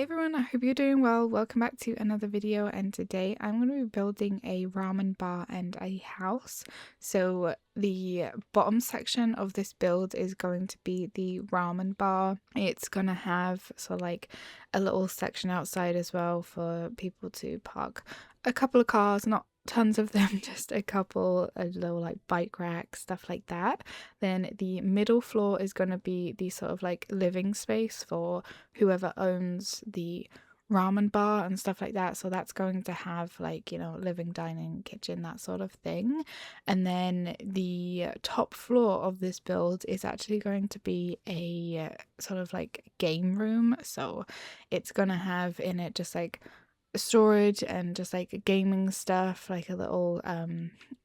Hey everyone, I hope you're doing well. Welcome back to another video, and today I'm going to be building a ramen bar and a house. So the bottom section of this build is going to be the ramen bar. It's going to have like a little section outside as well for people to park a couple of cars, not tons of them, just a couple, a little like bike rack, stuff like that. Then the middle floor is going to be the sort of like living space for whoever owns the ramen bar and stuff like that. So that's going to have like, living, dining, kitchen, that sort of thing. And then the top floor of this build is actually going to be a sort of like game room. So it's going to have in it just like storage and just like gaming stuff, like a little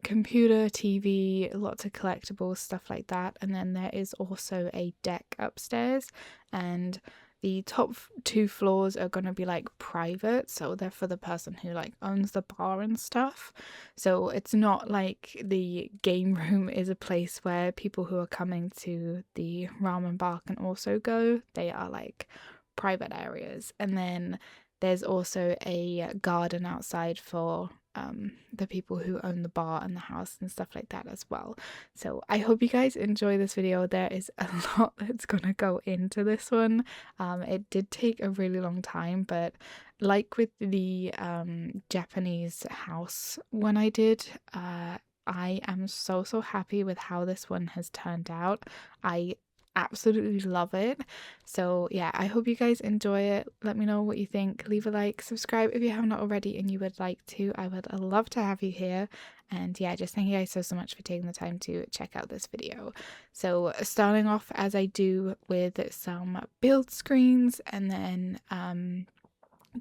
computer, TV, lots of collectibles, stuff like that. And then there is also a deck upstairs, and the top two floors are going to be like private, so they're for the person who like owns the bar and stuff. So it's not like the game room is a place where people who are coming to the ramen bar can also go. They are like private areas. And then there's also a garden outside for the people who own the bar and the house and stuff like that as well. So I hope you guys enjoy this video. There is a lot that's gonna go into this one. It did take a really long time, but like with the Japanese house one I did, I am so happy with how this one has turned out. I absolutely love it. So yeah, I hope you guys enjoy it. Let me know what you think. Leave a like, subscribe if you have not already and you would like to. I would love to have you here. And yeah, just thank you guys so much for taking the time to check out this video. So starting off as I do with some build screens, and then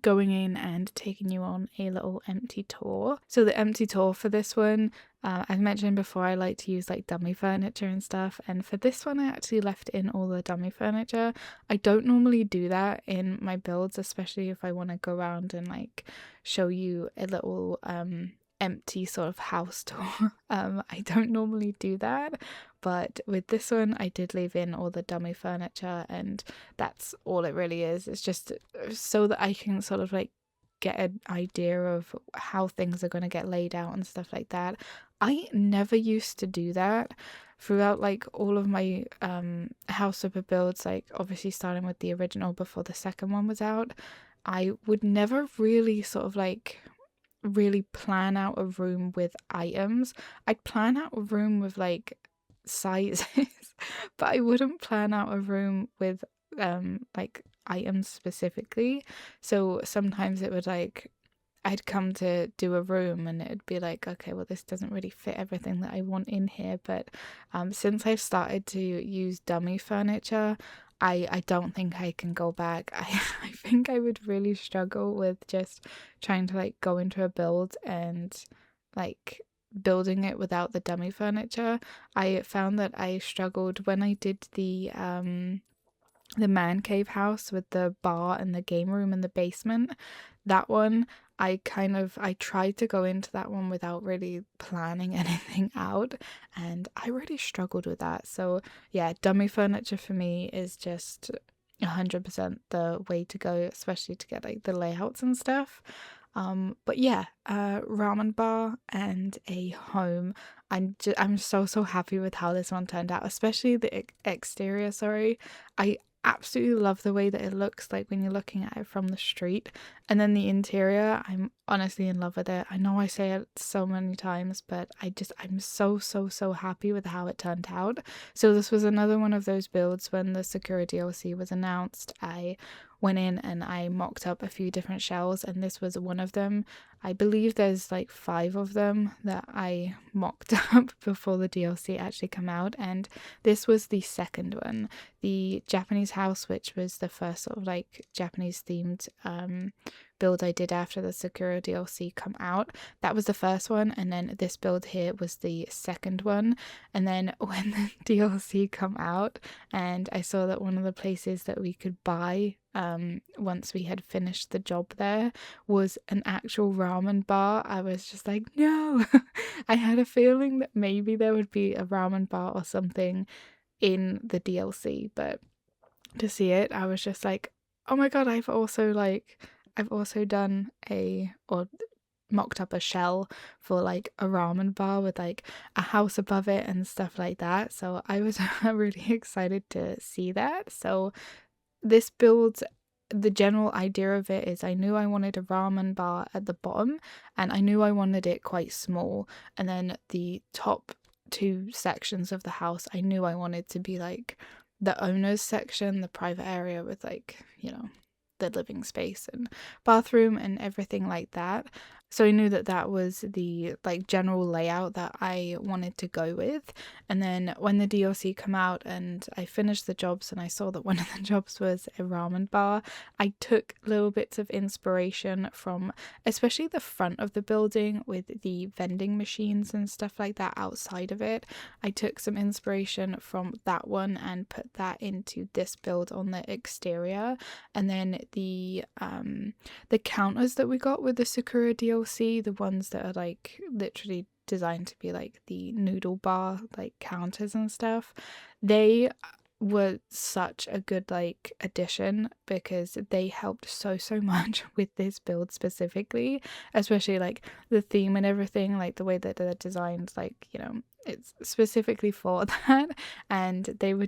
going in and taking you on a little empty tour. So the empty tour for this one, I've mentioned before, I like to use like dummy furniture and stuff, and for this one I actually left in all the dummy furniture. I don't normally do that in my builds, especially if I want to go around and like show you a little empty sort of house tour. I don't normally do that, but with this one I did leave in all the dummy furniture, and that's all it really is. It's just so that I can sort of like get an idea of how things are going to get laid out and stuff like that. I never used to do that throughout like all of my house flipper builds, like obviously starting with the original before the second one was out. I would never really sort of like really plan out a room with items. I'd plan out a room with like sizes, but I wouldn't plan out a room with like items specifically. So sometimes it would like I'd come to do a room and it'd be like, okay, well this doesn't really fit everything that I want in here. But since I've started to use dummy furniture, I don't think I can go back. I think I would really struggle with just trying to like go into a build and like building it without the dummy furniture. I found that I struggled when I did the man cave house with the bar and the game room in the basement. That one, I tried to go into that one without really planning anything out, and I really struggled with that. So yeah, dummy furniture for me is just 100% the way to go, especially to get like the layouts and stuff. But yeah, ramen bar and a home. I'm so happy with how this one turned out, especially the exterior. Sorry, I absolutely love the way that it looks like when you're looking at it from the street. And then the interior, I'm honestly in love with it. I know I say it so many times, but I'm so happy with how it turned out. So this was another one of those builds. When the Sakura DLC was announced, I went in and I mocked up a few different shells, and this was one of them. I believe there's like 5 of them that I mocked up before the DLC actually come out, and this was the second one. The Japanese house, which was the first sort of like Japanese themed build I did after the Sakura DLC come out. That was the first one, and then this build here was the second one. And then when the DLC come out and I saw that one of the places that we could buy once we had finished the job there was an actual ramen bar, I was just like, no. I had a feeling that maybe there would be a ramen bar or something in the DLC, but to see it, I was just like, Oh my god, I've also done or mocked up a shell for like a ramen bar with like a house above it and stuff like that. So I was really excited to see that. So this build, the general idea of it is I knew I wanted a ramen bar at the bottom and I knew I wanted it quite small. And then the top two sections of the house, I knew I wanted to be like the owner's section, the private area with like, the living space and bathroom and everything like that. So I knew that that was the like general layout that I wanted to go with. And then when the DLC come out and I finished the jobs and I saw that one of the jobs was a ramen bar, I took little bits of inspiration from especially the front of the building with the vending machines and stuff like that outside of it. I took some inspiration from that one and put that into this build on the exterior. And then the counters that we got with the Sakura DLC, the ones that are like literally designed to be like the noodle bar like counters and stuff, they were such a good like addition because they helped so much with this build specifically, especially like the theme and everything, like the way that they're designed, like it's specifically for that. And they were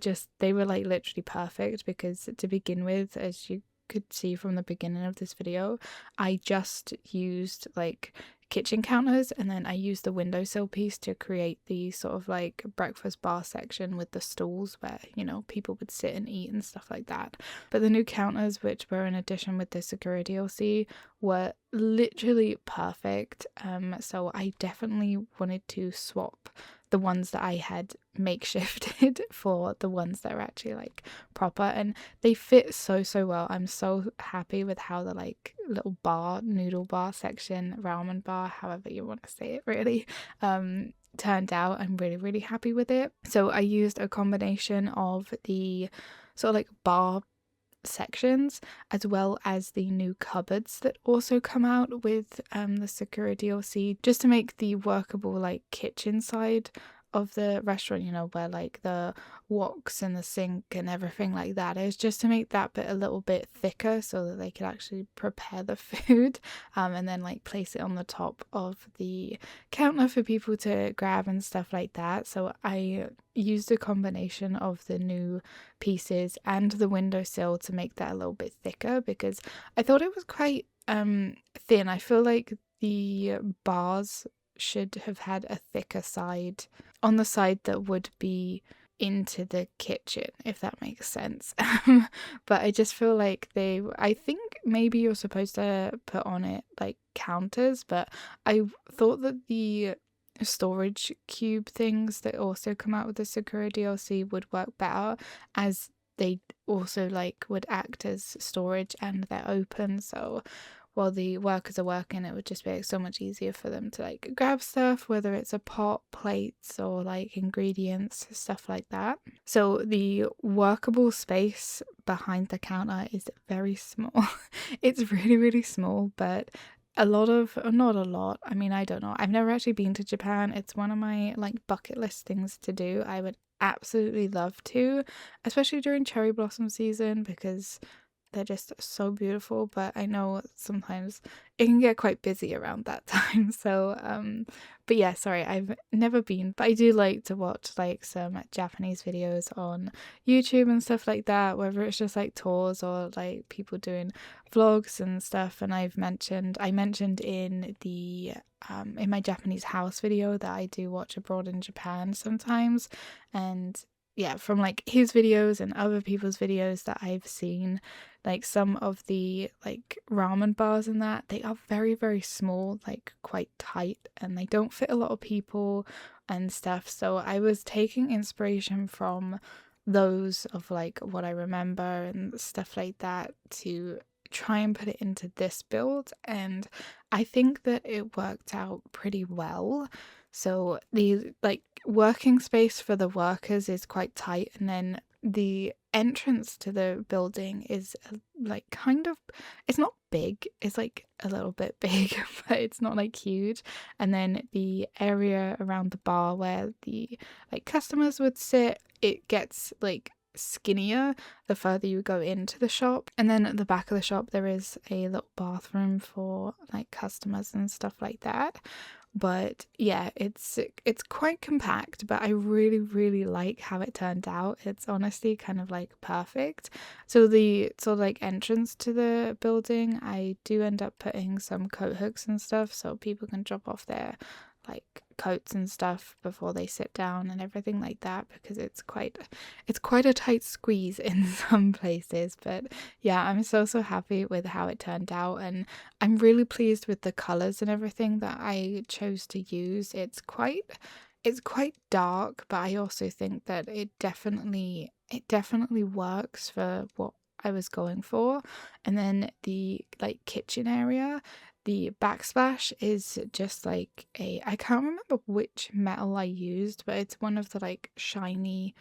like literally perfect because to begin with, as you could see from the beginning of this video, I just used like kitchen counters and then I used the windowsill piece to create the sort of like breakfast bar section with the stools where people would sit and eat and stuff like that. But the new counters, which were in addition with the Sakura DLC, were literally perfect. So I definitely wanted to swap the ones that I had makeshifted for the ones that are actually like proper, and they fit so well. I'm so happy with how the like little bar, noodle bar section, ramen bar, however you want to say it really, turned out. I'm really happy with it. So I used a combination of the sort of like bar sections as well as the new cupboards that also come out with the Sakura DLC, just to make the workable like kitchen side of the restaurant, where like the woks and the sink and everything like that is, just to make that bit a little bit thicker so that they could actually prepare the food, and then like place it on the top of the counter for people to grab and stuff like that. So I used a combination of the new pieces and the windowsill to make that a little bit thicker because I thought it was quite thin. I feel like the bars should have had a thicker side on the side that would be into the kitchen, if that makes sense. But I just feel like I think maybe you're supposed to put on it like counters, but I thought that the storage cube things that also come out with the Sakura DLC would work better, as they also like would act as storage and they're open. So while the workers are working, it would just be like so much easier for them to like grab stuff, whether it's a pot, plates, or like ingredients, stuff like that. So the workable space behind the counter is very small. It's really small, but not a lot. I mean, I don't know. I've never actually been to Japan. It's one of my like bucket list things to do. I would absolutely love to, especially during cherry blossom season, because they're just so beautiful. But I know sometimes it can get quite busy around that time. So but yeah, sorry, I've never been, but I do like to watch like some Japanese videos on YouTube and stuff like that, whether it's just like tours or like people doing vlogs and stuff. And I mentioned in the in my Japanese house video that I do watch abroad in Japan sometimes. And yeah, from like his videos and other people's videos that I've seen, like some of the like ramen bars and that, they are very small, like quite tight, and they don't fit a lot of people and stuff. So I was taking inspiration from those of like what I remember and stuff like that to try and put it into this build, and I think that it worked out pretty well. So the like working space for the workers is quite tight, and then the entrance to the building is like kind of, it's not big, it's like a little bit big, but it's not like huge. And then the area around the bar where the like customers would sit, it gets like skinnier the further you go into the shop. And then at the back of the shop there is a little bathroom for like customers and stuff like that. But yeah, it's quite compact, but I really like how it turned out. It's honestly kind of like perfect. So the sort of like entrance to the building, I do end up putting some coat hooks and stuff so people can drop off their like coats and stuff before they sit down and everything like that, because it's quite a tight squeeze in some places. But yeah, I'm so happy with how it turned out, and I'm really pleased with the colors and everything that I chose to use. It's quite dark, but I also think that it definitely works for what I was going for. And then the like kitchen area, the backsplash is just like I can't remember which metal I used, but it's one of the like shiny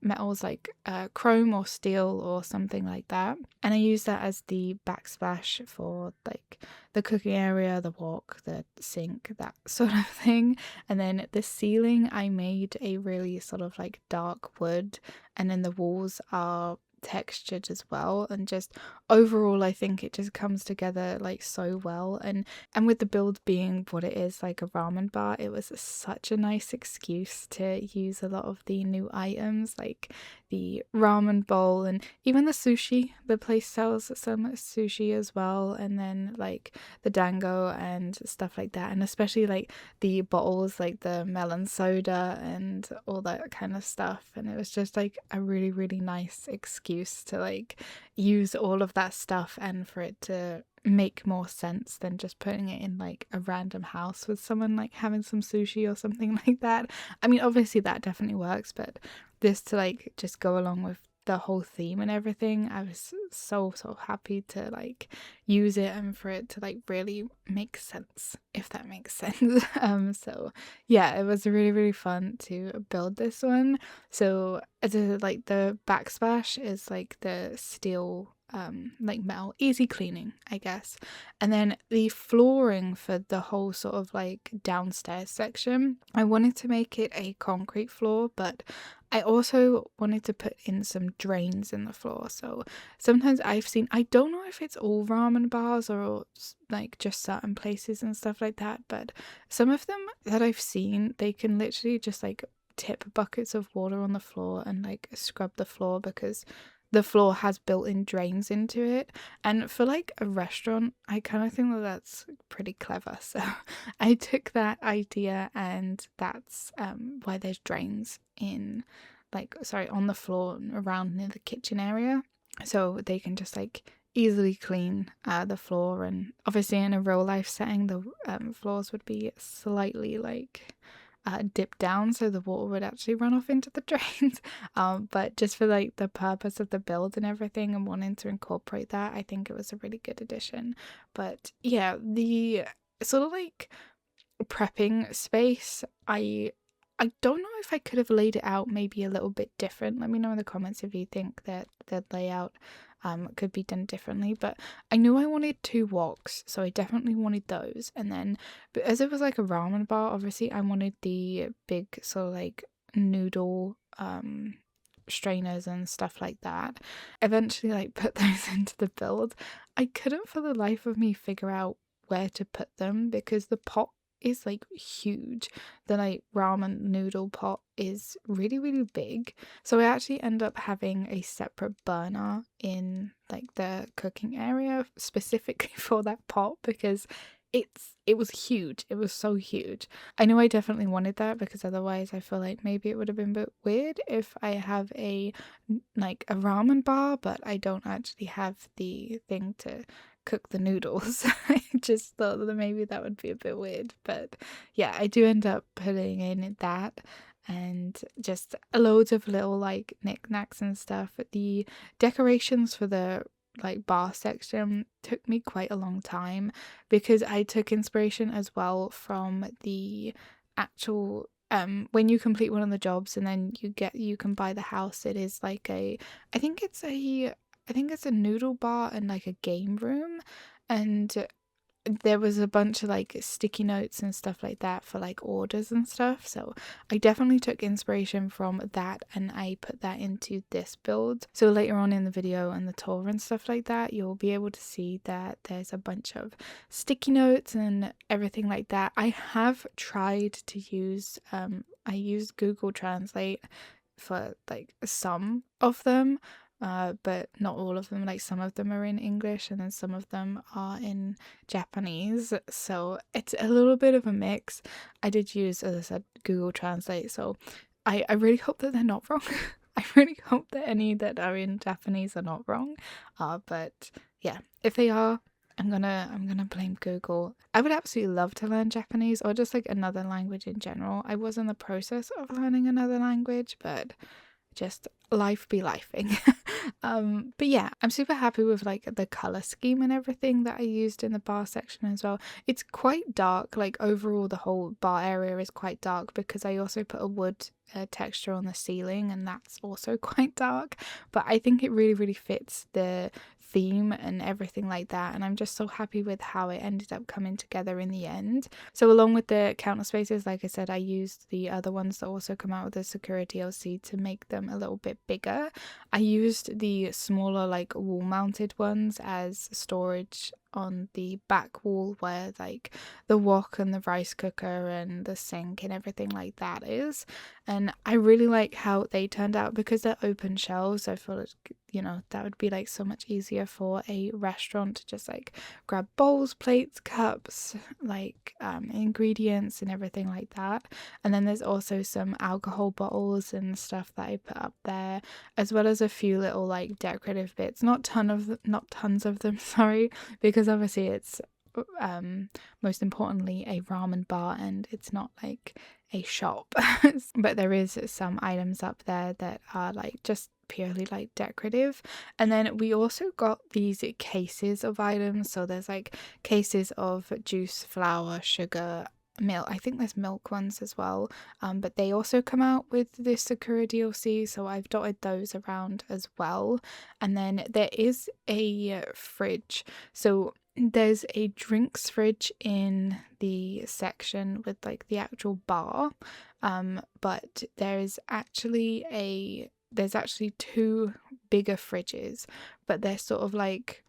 metals, like chrome or steel or something like that. And I use that as the backsplash for like the cooking area, the wok, the sink, that sort of thing. And then the ceiling, I made a really sort of like dark wood, and then the walls are textured as well, and just overall I think it just comes together like so well. And with the build being what it is, like a ramen bar, it was such a nice excuse to use a lot of the new items, like the ramen bowl, and even the sushi. The place sells some sushi as well, and then like the dango and stuff like that, and especially like the bottles, like the melon soda and all that kind of stuff. And it was just like a really nice excuse to like use all of that stuff, and for it to make more sense than just putting it in like a random house with someone like having some sushi or something like that. I mean, obviously that definitely works, but this to like just go along with the whole theme and everything, I was so happy to like use it and for it to like really make sense, if that makes sense. So yeah, it was really fun to build this one. So as a, like the backsplash is like the steel like metal, easy cleaning, I guess. And then the flooring for the whole sort of like downstairs section, I wanted to make it a concrete floor, but I also wanted to put in some drains in the floor. So sometimes I've seen, I don't know if it's all ramen bars or like just certain places and stuff like that, but some of them that I've seen, they can literally just like tip buckets of water on the floor and like scrub the floor, because the floor has built-in drains into it. And for like a restaurant, I kind of think that that's pretty clever. So I took that idea, and that's why there's drains in like, sorry, on the floor around near the kitchen area, so they can just like easily clean the floor. And obviously in a real life setting, the floors would be slightly like dip down, so the water would actually run off into the drains. But just for like the purpose of the build and everything, and wanting to incorporate that, I think it was a really good addition. But yeah, the sort of like prepping space, I don't know if I could have laid it out maybe a little bit different. Let me know in the comments if you think that the layout could be done differently. But I knew I wanted 2 woks, so I definitely wanted those. And then, but as it was like a ramen bar, obviously I wanted the big sort of like noodle strainers and stuff like that. Eventually like put those into the build. I couldn't for the life of me figure out where to put them, because the pot is like huge. The like ramen noodle pot is really big, so I actually end up having a separate burner in like the cooking area specifically for that pot, because it was huge. It was so huge. I know I definitely wanted that, because otherwise I feel like maybe it would have been a bit weird if I have a like a ramen bar but I don't actually have the thing to cook the noodles. I just thought that maybe that would be a bit weird, but yeah, I do end up putting in that, and just loads of little like knickknacks and stuff. The decorations for the like bar section took me quite a long time, because I took inspiration as well from the actual when you complete one of the jobs and then you can buy the house. It is like a, I think it's a noodle bar and like a game room, and there was a bunch of like sticky notes and stuff like that for like orders and stuff, so I definitely took inspiration from that and I put that into this build. So later on in the video and the tour and stuff like that, you'll be able to see that there's a bunch of sticky notes and everything like that. I have tried to use I used Google Translate for like some of them, but not all of them. Like some of them are in English and then some of them are in Japanese, so it's a little bit of a mix. I did use, as I said, Google Translate, so I really hope that they're not wrong. I really hope that any that are in Japanese are not wrong. But yeah, if they are, I'm gonna blame Google. I would absolutely love to learn Japanese or just like another language in general. I was in the process of learning another language, but just life be lifing. But yeah, I'm super happy with like the color scheme and everything that I used in the bar section as well. It's quite dark, like overall the whole bar area is quite dark because I also put a wood texture on the ceiling and that's also quite dark, but I think it really fits the theme and everything like that, and I'm just so happy with how it ended up coming together in the end. So along with the counter spaces, like I said, I used the other ones that also come out with the Sakura DLC to make them a little bit bigger. I used the smaller like wall mounted ones as storage on the back wall where like the wok and the rice cooker and the sink and everything like that is, and I really like how they turned out because they're open shelves. I feel like, you know, that would be like so much easier for a restaurant to just like grab bowls, plates, cups, like ingredients and everything like that. And then there's also some alcohol bottles and stuff that I put up there, as well as a few little like decorative bits, not tons of them, sorry, because obviously it's most importantly a ramen bar and it's not like a shop. But there is some items up there that are like just purely like decorative. And then we also got these cases of items, so there's like cases of juice, flour, sugar, milk. I think there's milk ones as well, but they also come out with this Sakura DLC, so I've dotted those around as well. And then there is a fridge, so there's a drinks fridge in the section with like the actual bar, but there's actually two bigger fridges, but they're sort of like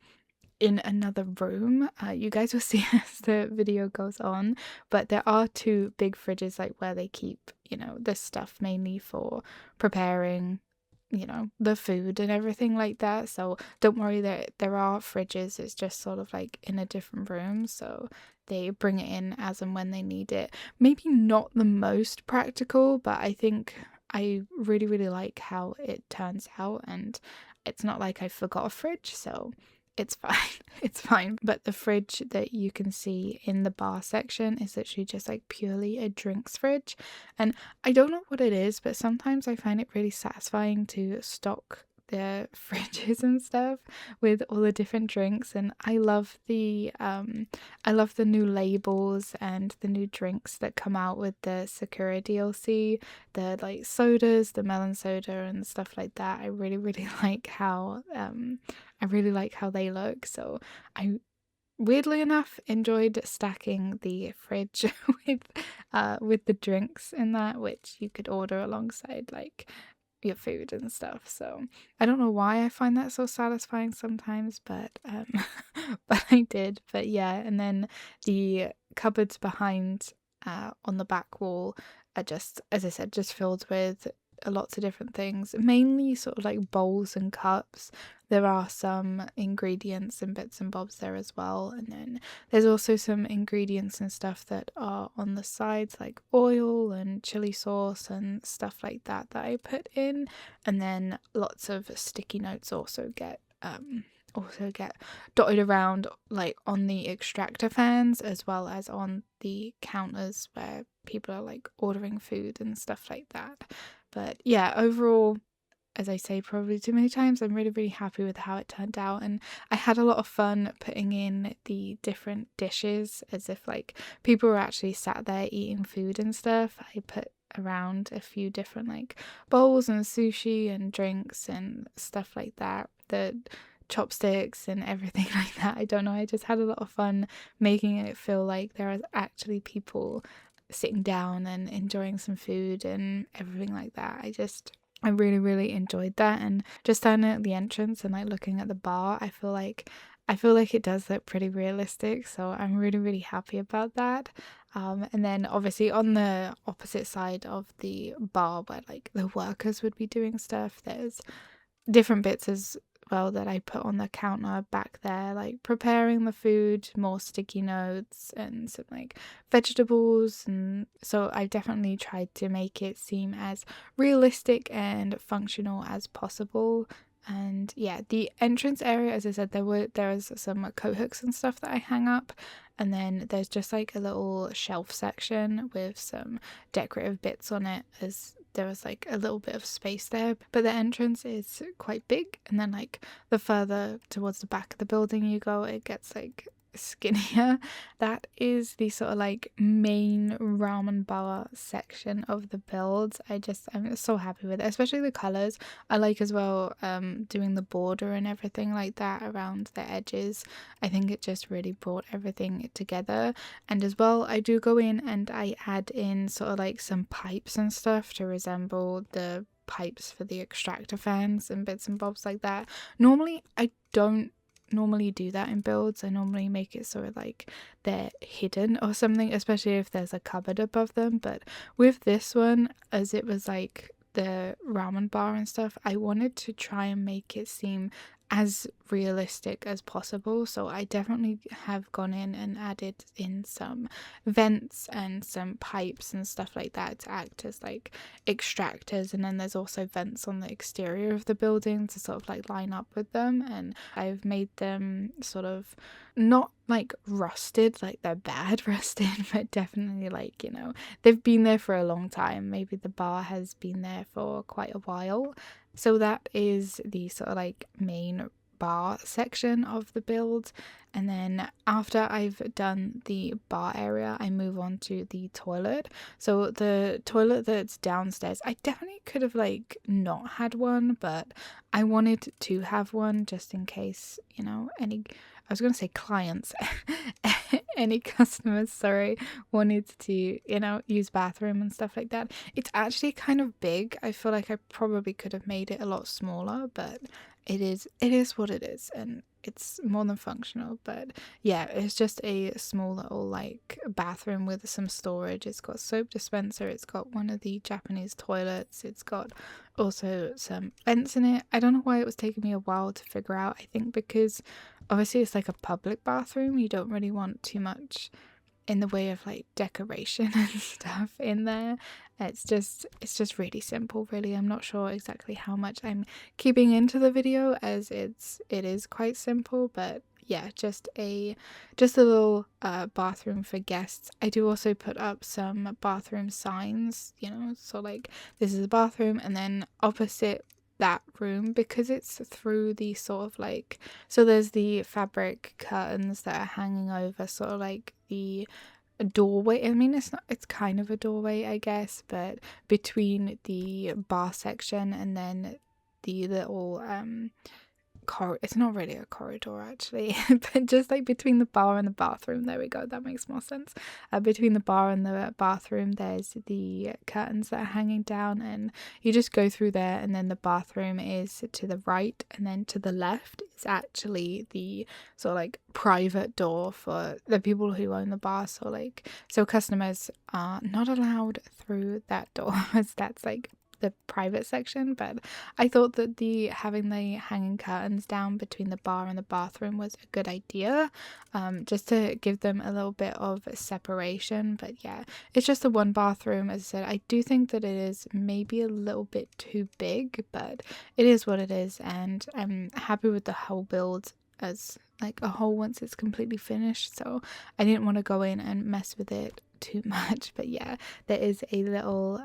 in another room. You guys will see as the video goes on, but there are two big fridges like where they keep, you know, the stuff mainly for preparing, you know, the food and everything like that. So don't worry, there are fridges, it's just sort of like in a different room, so they bring it in as and when they need it. Maybe not the most practical, but I think I really like how it turns out, and it's not like I forgot a fridge, so it's fine. It's fine. But the fridge that you can see in the bar section is literally just like purely a drinks fridge. And I don't know what it is, but sometimes I find it really satisfying to stock the fridges and stuff with all the different drinks. And I love the new labels and the new drinks that come out with the Sakura DLC, the like sodas, the melon soda and stuff like that. I really like how they look. So I weirdly enough enjoyed stacking the fridge with the drinks in that, which you could order alongside like your food and stuff. So I don't know why I find that so satisfying sometimes, but but I did. But yeah, and then the cupboards behind on the back wall are just, as I said, just filled with lots of different things, mainly sort of like bowls and cups. There are some ingredients and bits and bobs there as well, and then there's also some ingredients and stuff that are on the sides like oil and chili sauce and stuff like that I put in. And then lots of sticky notes also get dotted around like on the extractor fans as well as on the counters where people are like ordering food and stuff like that. But yeah, overall, as I say probably too many times, I'm really happy with how it turned out, and I had a lot of fun putting in the different dishes as if like people were actually sat there eating food and stuff. I put around a few different like bowls and sushi and drinks and stuff like that. The chopsticks and everything like that. I don't know, I just had a lot of fun making it feel like there are actually people sitting down and enjoying some food and everything like that. I really, really enjoyed that. And just standing at the entrance and like looking at the bar, I feel like it does look pretty realistic. So I'm really, really happy about that. And then obviously on the opposite side of the bar where like the workers would be doing stuff, there's different bits as well that I put on the counter back there, like preparing the food, more sticky notes and some like vegetables. And so I definitely tried to make it seem as realistic and functional as possible. And yeah, the entrance area, as I said, there was some coat hooks and stuff that I hang up, and then there's just like a little shelf section with some decorative bits on it, as there was like a little bit of space there. But the entrance is quite big, and then like the further towards the back of the building you go, it gets like skinnier. That is the sort of like main ramen bar section of the build. I'm so happy with it, especially the colors. I like as well doing the border and everything like that around the edges. I think it just really brought everything together. And as well, I do go in and I add in sort of like some pipes and stuff to resemble the pipes for the extractor fans and bits and bobs like that. Normally I don't normally do that in builds. I normally make it sort of like they're hidden or something, especially if there's a cupboard above them. But with this one, as it was like the ramen bar and stuff, I wanted to try and make it seem as realistic as possible. So I definitely have gone in and added in some vents and some pipes and stuff like that to act as like extractors. And then there's also vents on the exterior of the building to sort of like line up with them. And I've made them sort of not like rusted, like they're bad rusted, but definitely like, you know, they've been there for a long time. Maybe the bar has been there for quite a while. So that is the sort of like main bar section of the build. And then after I've done the bar area, I move on to the toilet. So the toilet that's downstairs, I definitely could have like not had one, but I wanted to have one just in case, you know, I was going to say clients, any customers, sorry, wanted to, you know, use bathroom and stuff like that. It's actually kind of big. I feel like I probably could have made it a lot smaller, but it is what it is, and it's more than functional. But yeah, it's just a small little like bathroom with some storage. It's got soap dispenser, it's got one of the Japanese toilets, it's got also some vents in it. I don't know why it was taking me a while to figure out. I think because obviously it's like a public bathroom, you don't really want too much in the way of like decoration and stuff in there. It's just really simple, really. I'm not sure exactly how much I'm keeping into the video, as it is quite simple, but yeah, just a little bathroom for guests. I do also put up some bathroom signs, you know, so like this is a bathroom, and then opposite that room, because it's through the sort of like, so there's the fabric curtains that are hanging over sort of like the doorway. I mean, it's kind of a doorway, I guess, but between the bar section and then the little it's not really a corridor actually, but just like between the bar and the bathroom, there we go, that makes more sense. Between the bar and the bathroom, there's the curtains that are hanging down, and you just go through there, and then the bathroom is to the right, and then to the left is actually the sort of like private door for the people who own the bar. So customers are not allowed through that door, as that's like the private section. But I thought that having the hanging curtains down between the bar and the bathroom was a good idea, just to give them a little bit of separation. But yeah, it's just the one bathroom. As I said, I do think that it is maybe a little bit too big, but it is what it is, and I'm happy with the whole build as like a whole once it's completely finished. So I didn't want to go in and mess with it too much. But yeah, there is a little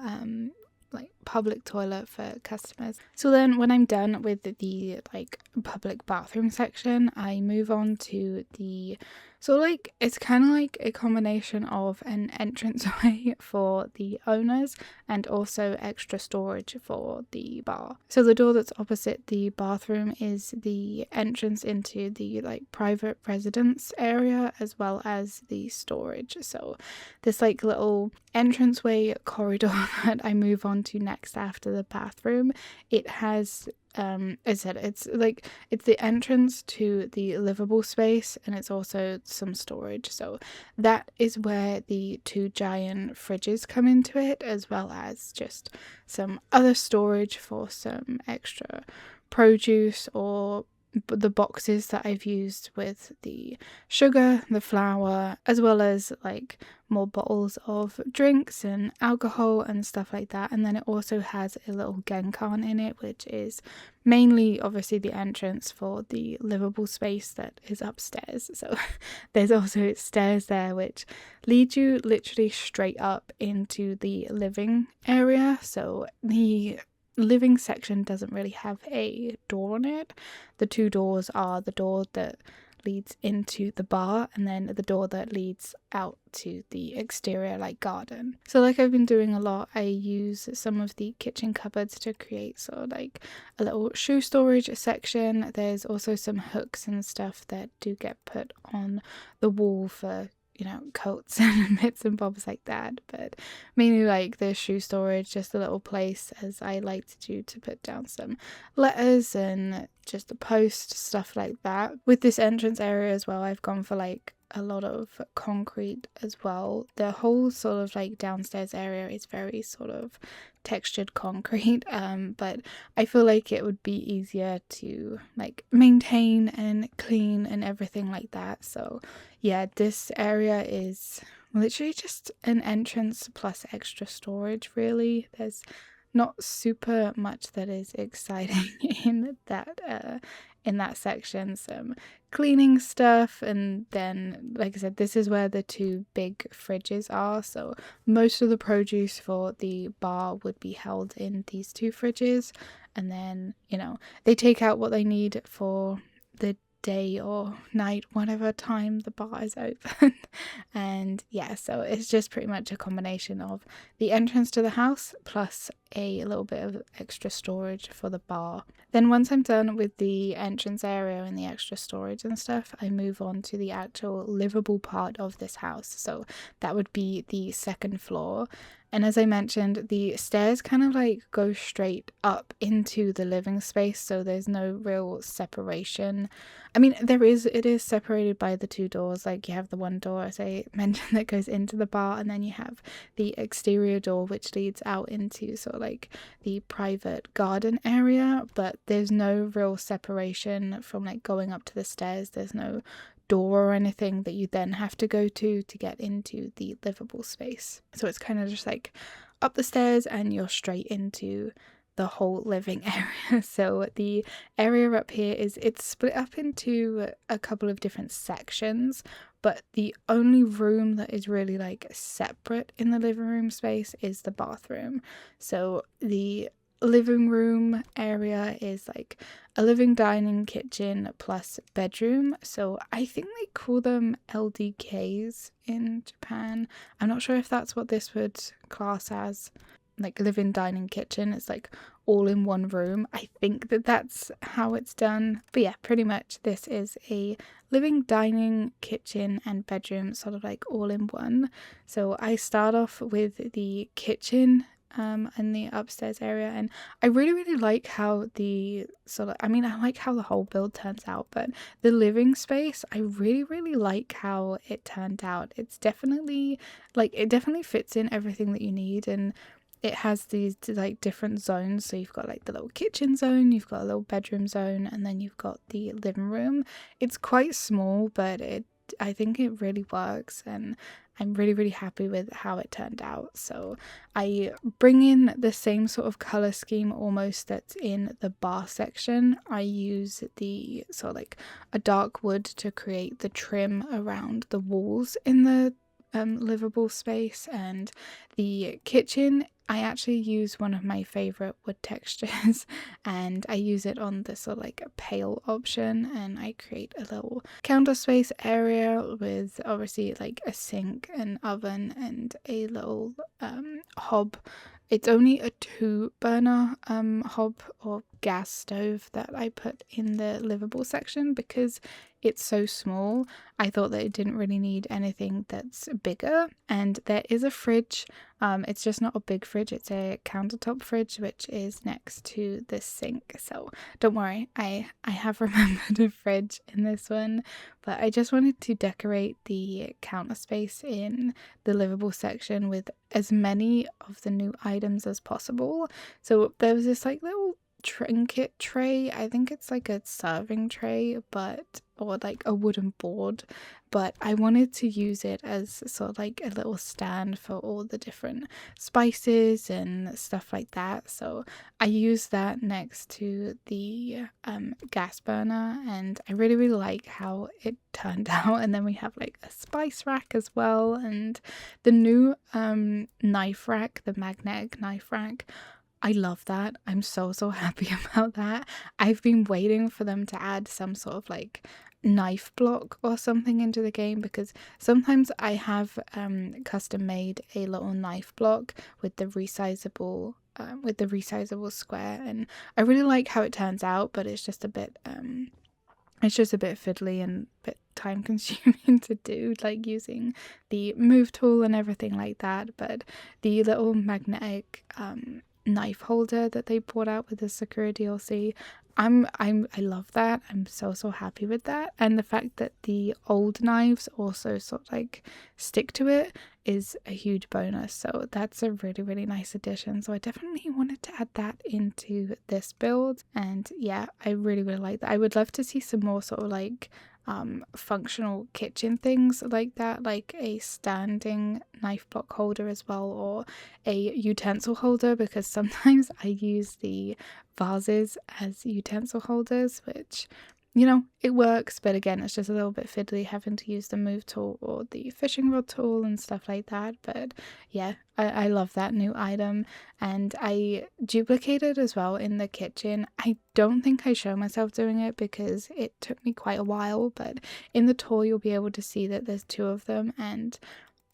like public toilet for customers. So then when I'm done with the like public bathroom section, I move on to the it's kind of like a combination of an entranceway for the owners and also extra storage for the bar. So the door that's opposite the bathroom is the entrance into the like private residence area as well as the storage. So this like little entranceway corridor that I move on to next after the bathroom, it has as I said, it's the entrance to the livable space, and it's also some storage. So that is where the two giant fridges come into it, as well as just some other storage for some extra produce or the boxes that I've used with the sugar, the flour, as well as like more bottles of drinks and alcohol and stuff like that. And then it also has a little genkan in it, which is mainly obviously the entrance for the livable space that is upstairs. So there's also stairs there which lead you literally straight up into the living area. So the living section doesn't really have a door on it. The two doors are the door that leads into the bar and then the door that leads out to the exterior like garden. So like I've been doing a lot, I use some of the kitchen cupboards to create sort of like a little shoe storage section. There's also some hooks and stuff that do get put on the wall for coats and bits and bobs like that, but mainly like the shoe storage, just a little place as I like to do to put down some letters and just a post, stuff like that. With this entrance area as well, I've gone for like a lot of concrete as well. The whole sort of like downstairs area is very sort of textured concrete, but I feel like it would be easier to like maintain and clean and everything like that. So yeah, this area is literally just an entrance plus extra storage really. There's not super much that is exciting in that section. Some cleaning stuff, and then like I said, this is where the two big fridges are, so most of the produce for the bar would be held in these two fridges, and then they take out what they need for the day or night, whatever time the bar is open. And yeah, so it's just pretty much a combination of the entrance to the house plus a little bit of extra storage for the bar. Then once I'm done with the entrance area and the extra storage and stuff, I move on to the actual livable part of this house. So that would be the second floor. And as I mentioned, the stairs kind of like go straight up into the living space, so there's no real separation. I mean, it is separated by the two doors. Like you have the one door, as I mentioned, that goes into the bar, and then you have the exterior door which leads out into sort of like the private garden area, but there's no real separation from like going up to the stairs. There's no door or anything that you then have to go to get into the livable space. So it's kind of just like up the stairs and you're straight into the whole living area. So the area up here it's split up into a couple of different sections, but the only room that is really like separate in the living room space is the bathroom. So the living room area is like a living dining kitchen plus bedroom. So I think they call them LDKs in Japan. I'm not sure if that's what this would class as, like living dining kitchen. It's like all in one room. I think that's how it's done. But yeah, pretty much this is a living dining kitchen and bedroom sort of like all in one. So I start off with the kitchen in the upstairs area, and I really like how I like how the whole build turns out, but the living space, I really like how it turned out. It's definitely it definitely fits in everything that you need, and it has these like different zones. So you've got like the little kitchen zone, you've got a little bedroom zone, and then you've got the living room. It's quite small, but I think it really works, and I'm really happy with how it turned out. So I bring in the same sort of color scheme almost that's in the bar section. I use the sort of like a dark wood to create the trim around the walls in the livable space, and the kitchen, I actually use one of my favorite wood textures and I use it on this sort of like a pale option, and I create a little counter space area with obviously like a sink, an oven, and a little hob. It's only a 2-burner hob or gas stove that I put in the livable section because it's so small. I thought that it didn't really need anything that's bigger. And there is a fridge. It's just not a big fridge, it's a countertop fridge which is next to the sink. So don't worry, I have remembered a fridge in this one, but I just wanted to decorate the counter space in the livable section with as many of the new items as possible. So there was this like little trinket tray. I think it's like a serving tray, or like a wooden board, but I wanted to use it as sort of like a little stand for all the different spices and stuff like that. So I used that next to the gas burner, and I really like how it turned out. And then we have like a spice rack as well, and the new knife rack, the magnetic knife rack. I love that. I'm so happy about that. I've been waiting for them to add some sort of like knife block or something into the game, because sometimes I have custom made a little knife block with the resizable square, and I really like how it turns out, but it's just a bit fiddly and a bit time consuming to do, like using the move tool and everything like that. But the little magnetic knife holder that they brought out with the Sakura DLC, I love that. I'm so happy with that, and the fact that the old knives also sort of like stick to it is a huge bonus. So that's a really nice addition. So I definitely wanted to add that into this build, and yeah, I really like that. I would love to see some more sort of like functional kitchen things like that, like a standing knife block holder as well, or a utensil holder, because sometimes I use the vases as utensil holders, which, you know, it works, but again, it's just a little bit fiddly having to use the move tool or the fishing rod tool and stuff like that. But yeah, I love that new item, and I duplicated as well in the kitchen. I don't think I show myself doing it because it took me quite a while, but in the tour you'll be able to see that there's 2 of them, and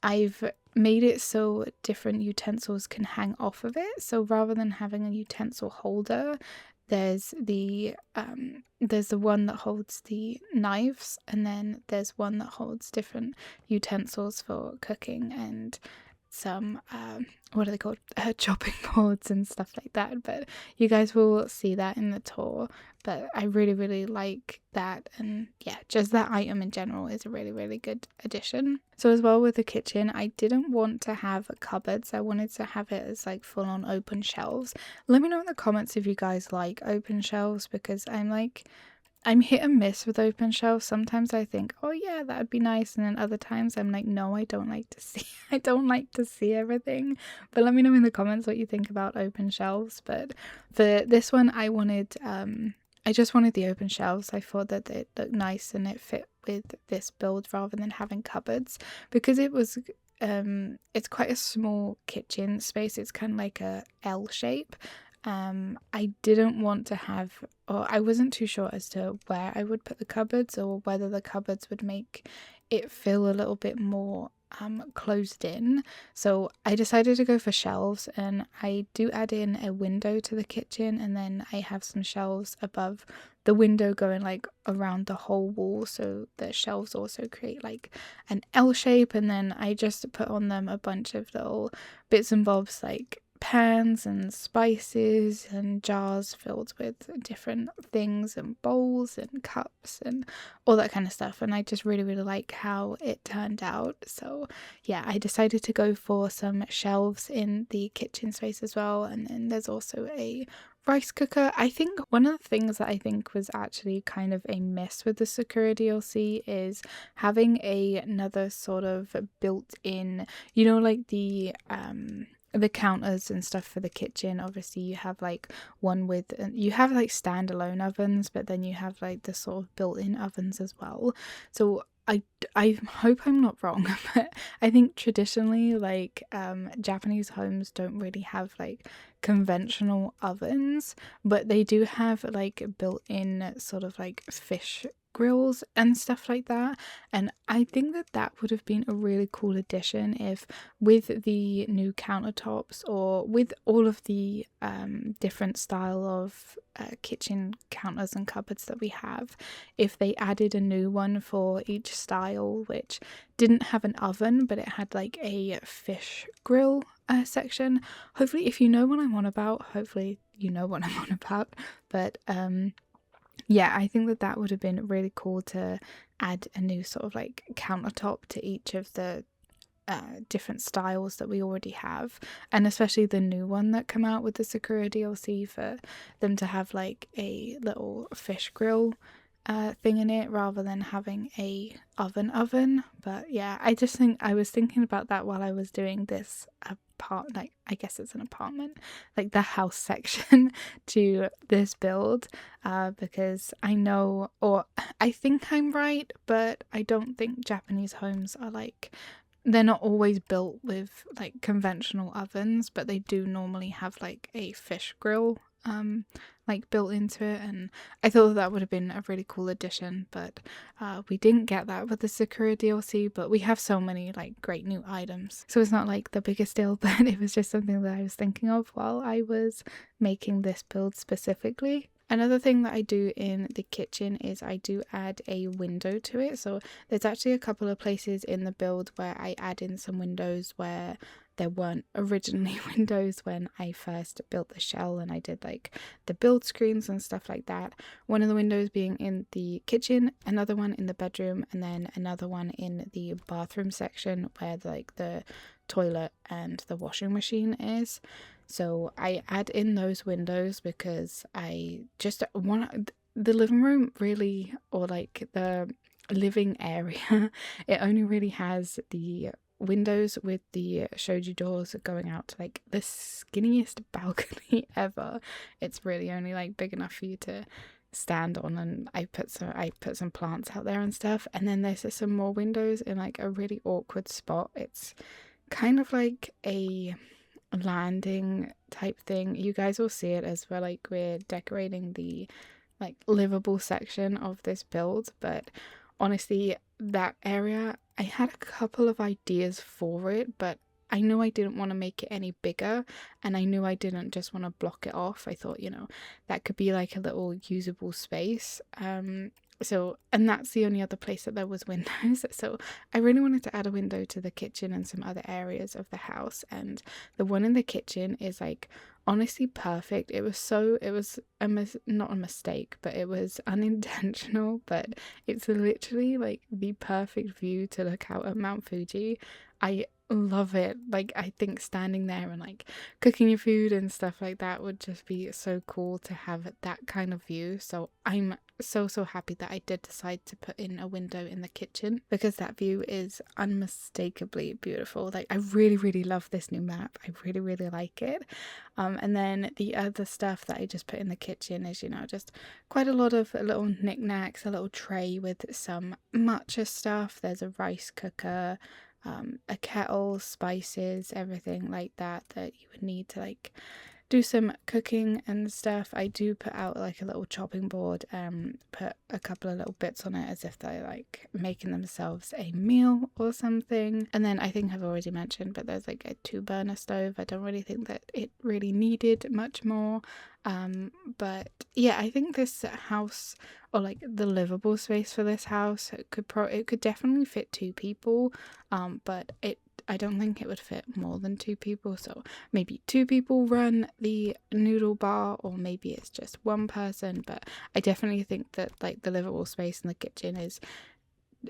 I've made it so different utensils can hang off of it. So rather than having a utensil holder, there's the one that holds the knives, and then there's one that holds different utensils for cooking and some what are they called, chopping boards and stuff like that. But you guys will see that in the tour. But I really like that, and yeah, just that item in general is a really good addition. So as well with the kitchen, I didn't want to have cupboards. I wanted to have it as like full on open shelves. Let me know in the comments if you guys like open shelves, because I'm hit and miss with open shelves. Sometimes I think, oh yeah, that would be nice, and then other times I'm like, no, I don't like to see I don't like to see everything. But let me know in the comments what you think about open shelves. But for this one, I just wanted the open shelves. I thought that it looked nice and it fit with this build rather than having cupboards, because it's quite a small kitchen space. It's kind of like a L shape. I didn't want to have, or I wasn't too sure as to where I would put the cupboards, or whether the cupboards would make it feel a little bit more closed in. So I decided to go for shelves, and I do add in a window to the kitchen, and then I have some shelves above the window going like around the whole wall, so the shelves also create like an L shape. And then I just put on them a bunch of little bits and bobs like pans and spices and jars filled with different things, and bowls and cups and all that kind of stuff. And I just really like how it turned out. So yeah, I decided to go for some shelves in the kitchen space as well. And then there's also a rice cooker. I think one of the things that I think was actually kind of a miss with the Sakura DLC is having another sort of built-in, you know, like the counters and stuff for the kitchen. Obviously you have like one with, you have like standalone ovens, but then you have like the sort of built-in ovens as well. So I hope I'm not wrong, but I think traditionally, like, Japanese homes don't really have like conventional ovens, but they do have like built-in sort of like fish grills and stuff like that. And I think that that would have been a really cool addition if, with the new countertops or with all of the different style of kitchen counters and cupboards that we have, if they added a new one for each style, which didn't have an oven but it had like a fish grill section. Hopefully, if you know what I'm on about, hopefully you know what I'm on about. But yeah, I think that that would have been really cool to add a new sort of like countertop to each of the different styles that we already have, and especially the new one that come out with the Sakura DLC, for them to have like a little fish grill thing in it rather than having a oven. But yeah, I just think I was thinking about that while I was doing this like, I guess it's an apartment, like the house section to this build, because I know, or I think I'm right, but I don't think Japanese homes are like, they're not always built with like conventional ovens, but they do normally have like a fish grill like built into it, and I thought that would have been a really cool addition. But we didn't get that with the Sakura DLC, but we have so many like great new items, so it's not like the biggest deal. But it was just something that I was thinking of while I was making this build specifically. Another thing that I do in the kitchen is I do add a window to it. So there's actually a couple of places in the build where I add in some windows where there weren't originally windows when I first built the shell and I did like the build screens and stuff like that. One of the windows being in the kitchen, another one in the bedroom, and then another one in the bathroom section where like the toilet and the washing machine is. So I add in those windows because I just want the living room really, or like the living area, it only really has the windows with the shoji doors going out to like the skinniest balcony ever. It's really only like big enough for you to stand on, and I put some plants out there and stuff. And then there's just some more windows in like a really awkward spot. It's kind of like a landing type thing. You guys will see it as we're decorating the like livable section of this build. But honestly, that area, I had a couple of ideas for it, but I knew I didn't want to make it any bigger, and I knew I didn't just want to block it off. I thought, that could be like a little usable space. So, and that's the only other place that there was windows. So I really wanted to add a window to the kitchen and some other areas of the house. And the one in the kitchen is like honestly perfect. It was not a mistake, but it was unintentional, but it's literally like the perfect view to look out at Mount Fuji. I love it. Like, I think standing there and like cooking your food and stuff like that would just be so cool to have that kind of view. So I'm so happy that I did decide to put in a window in the kitchen, because that view is unmistakably beautiful. Like, I really love this new map. I really like it. And then the other stuff that I just put in the kitchen is, just quite a lot of little knickknacks, a little tray with some matcha stuff. There's a rice cooker, a kettle, spices, everything like that you would need to like do some cooking and stuff. I do put out like a little chopping board, put a couple of little bits on it as if they're like making themselves a meal or something. And then I think I've already mentioned, but there's like a 2-burner stove. I don't really think that it really needed much more. But yeah, I think this house, or like the livable space for this house, it could definitely fit 2 people, but I don't think it would fit more than 2 people. So maybe 2 people run the noodle bar, or maybe it's just 1 person. But I definitely think that like the livable space in the kitchen is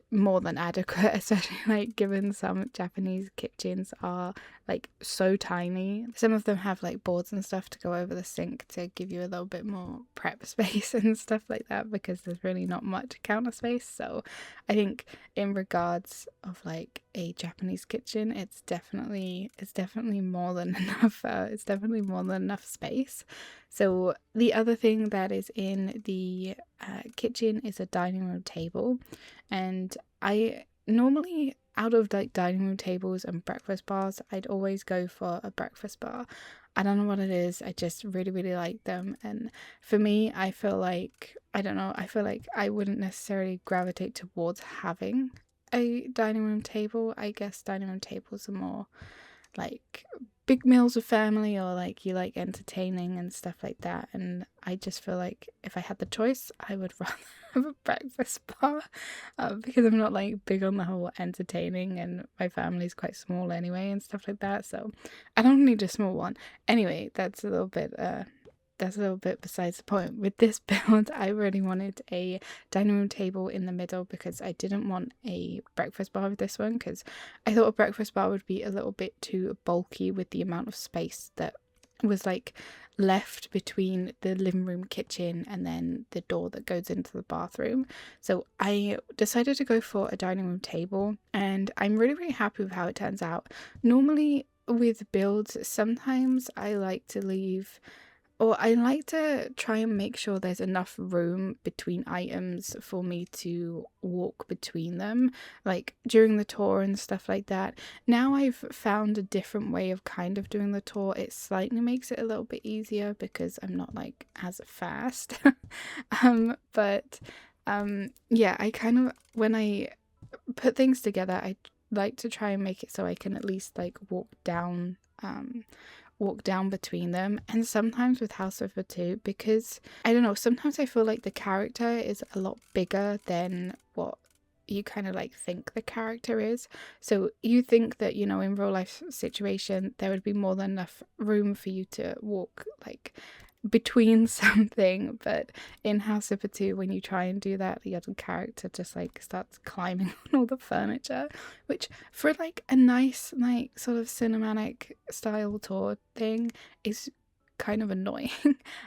more than adequate, especially like given some Japanese kitchens are like so tiny. Some of them have like boards and stuff to go over the sink to give you a little bit more prep space and stuff like that, because there's really not much counter space. So I think in regards of like a Japanese kitchen, it's definitely more than enough. It's definitely more than enough space. So the other thing that is in the kitchen is a dining room table, and I normally, out of like dining room tables and breakfast bars, I'd always go for a breakfast bar. I don't know what it is, I just really like them. And for me, I feel like, I don't know, I feel like I wouldn't necessarily gravitate towards having a dining room table. I guess dining room tables are more like big meals with family, or like you like entertaining and stuff like that. And I just feel like if I had the choice, I would rather have a breakfast bar, because I'm not like big on the whole entertaining, and my family's quite small anyway and stuff like that, so I don't need a small one. Anyway, that's a little bit besides the point. With this build, I really wanted a dining room table in the middle because I didn't want a breakfast bar with this one, because I thought a breakfast bar would be a little bit too bulky with the amount of space that was like left between the living room, kitchen, and then the door that goes into the bathroom. So I decided to go for a dining room table, and I'm really happy with how it turns out. Normally with builds, sometimes I like to leave, or I like to try and make sure there's enough room between items for me to walk between them, like during the tour and stuff like that. Now I've found a different way of kind of doing the tour. It slightly makes it a little bit easier because I'm not like as fast. But yeah, I kind of, when I put things together, I like to try and make it so I can at least like walk down between them. And sometimes with House of the Two, because I don't know, sometimes I feel like the character is a lot bigger than what you kind of like think the character is. So you think that, you know, in real life situation there would be more than enough room for you to walk like between something, but in House of the Two, when you try and do that, the other character just like starts climbing on all the furniture, which for like a nice like sort of cinematic style tour thing is kind of annoying.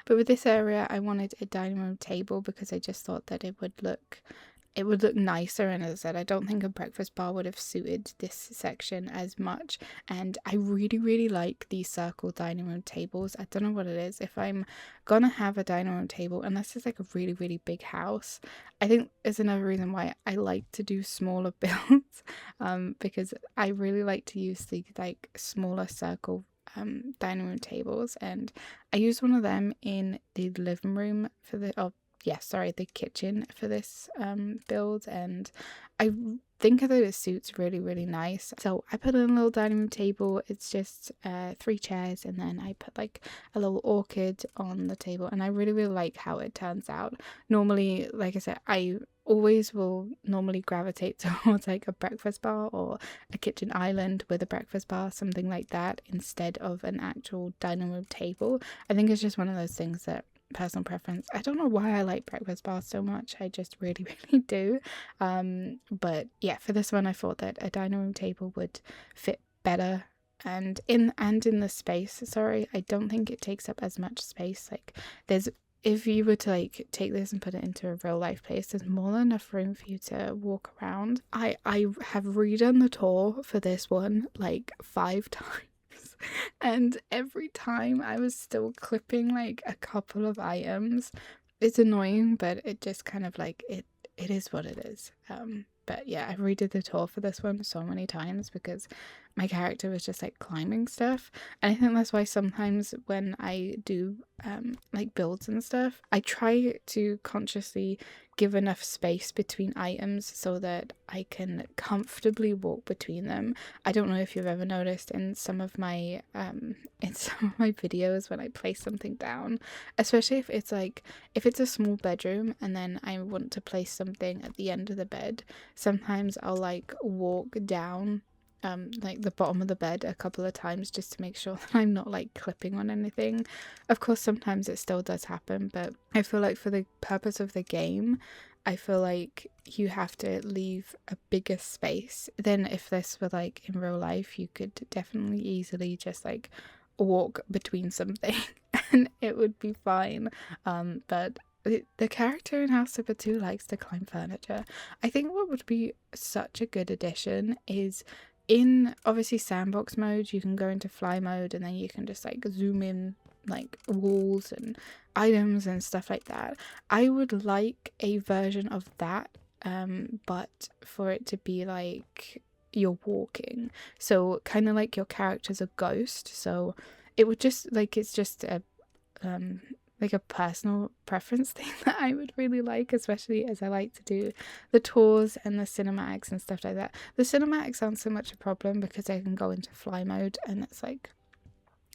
But with this area, I wanted a dining room table because I just thought that it would look nicer. And as I said, I don't think a breakfast bar would have suited this section as much. And I really like these circle dining room tables. I don't know what it is. If I'm gonna have a dining room table, unless it's like a really big house, I think is another reason why I like to do smaller builds, because I really like to use the like smaller circle dining room tables. And I used one of them in the living room for the kitchen for this build, and I think that it suits really nice. So I put in a little dining room table. It's just 3 chairs, and then I put like a little orchid on the table, and I really like how it turns out. Normally, like I said, I always will normally gravitate towards like a breakfast bar or a kitchen island with a breakfast bar, something like that, instead of an actual dining room table. I think it's just one of those things that personal preference. I don't know why I like breakfast bars so much. I just really do. But yeah, for this one I thought that a dining room table would fit better, and in the space, sorry, I don't think it takes up as much space. Like there's, if you were to like take this and put it into a real life place, there's more than enough room for you to walk around. I have redone the tour for this one like 5 times. And every time I was still clipping like a couple of items. It's annoying, but it just kind of like it is what it is. But yeah, I redid the tour for this one so many times because my character was just like climbing stuff. And I think that's why sometimes when I do like builds and stuff, I try to consciously give enough space between items so that I can comfortably walk between them. I don't know if you've ever noticed in some of my videos when I place something down, especially if it's a small bedroom and then I want to place something at the end of the bed, sometimes I'll like walk down like the bottom of the bed a couple of times just to make sure that I'm not like clipping on anything. Of course sometimes it still does happen, but I feel like for the purpose of the game, I feel like you have to leave a bigger space than if this were like in real life. You could definitely easily just like walk between something and it would be fine. But the character in House Number 2 likes to climb furniture. I think what would be such a good addition is in obviously sandbox mode, you can go into fly mode and then you can just like zoom in like walls and items and stuff like that. I would like a version of that, but for it to be like you're walking, so kind of like your character's a ghost. So it would just like, it's just a like a personal preference thing that I would really like, especially as I like to do the tours and the cinematics and stuff like that. The cinematics aren't so much a problem because I can go into fly mode and it's like,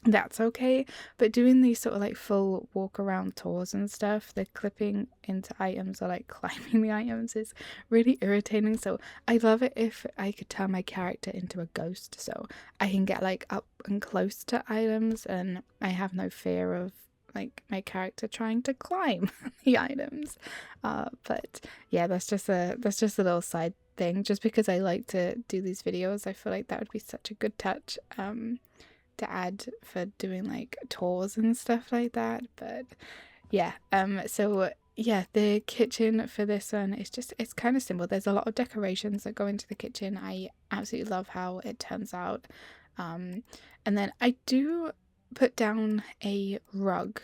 that's okay, but doing these sort of like full walk around tours and stuff, the clipping into items or like climbing the items is really irritating. So I love it if I could turn my character into a ghost, so I can get like up and close to items and I have no fear of like my character trying to climb the items. But yeah, that's just a little side thing, just because I like to do these videos. I feel like that would be such a good touch to add for doing like tours and stuff like that. But yeah, so yeah, the kitchen for this one is just, it's kind of simple. There's a lot of decorations that go into the kitchen. I absolutely love how it turns out. And then I do put down a rug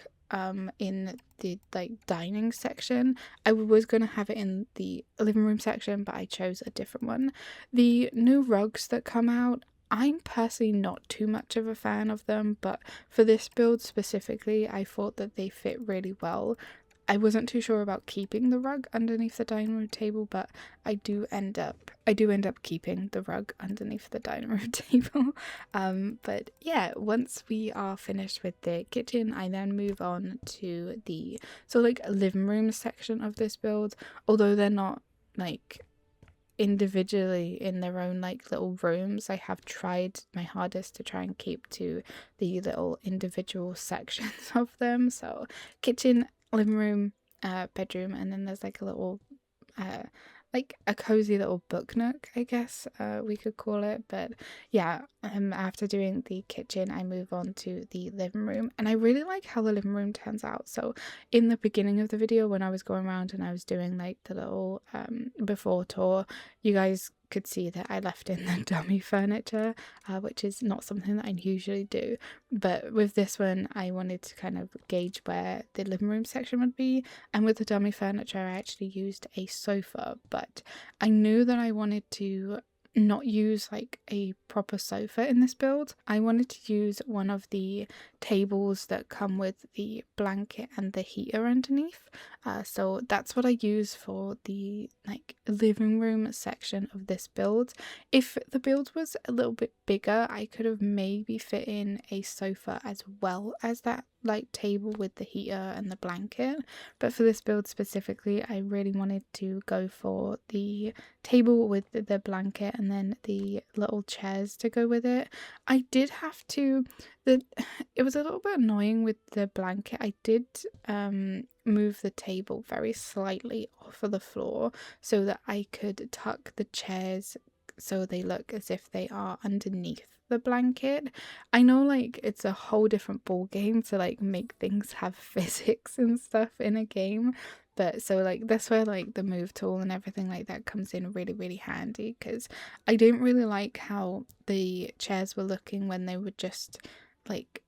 in the like dining section. I was going to have it in the living room section, but I chose a different one. The new rugs that come out, I'm personally not too much of a fan of them, but for this build specifically, I thought that they fit really well. I wasn't too sure about keeping the rug underneath the dining room table, but I do end up keeping the rug underneath the dining room table. But yeah, once we are finished with the kitchen, I then move on to the like living room section of this build. Although they're not like individually in their own like little rooms, I have tried my hardest to try and keep to the little individual sections of them. So kitchen, living room, bedroom, and then there's like a little like a cozy little book nook, I guess we could call it. But yeah, after doing the kitchen, I move on to the living room, and I really like how the living room turns out. So in the beginning of the video, when I was going around and I was doing like the little before tour, you guys could see that I left in the dummy furniture, which is not something that I usually do. But with this one, I wanted to kind of gauge where the living room section would be, and with the dummy furniture, I actually used a sofa, but I knew that I wanted to not use like a proper sofa in this build. I wanted to use one of the tables that come with the blanket and the heater underneath. So that's what I use for the like living room section of this build. If the build was a little bit bigger, I could have maybe fit in a sofa as well as that like table with the heater and the blanket, but for this build specifically, I really wanted to go for the table with the blanket and then the little chairs to go with it. I did have to, it was a little bit annoying with the blanket. I did move the table very slightly off of the floor so that I could tuck the chairs so they look as if they are underneath the blanket. I know like it's a whole different ball game to like make things have physics and stuff in a game, but so like that's where like the move tool and everything like that comes in really handy, because I didn't really like how the chairs were looking when they were just like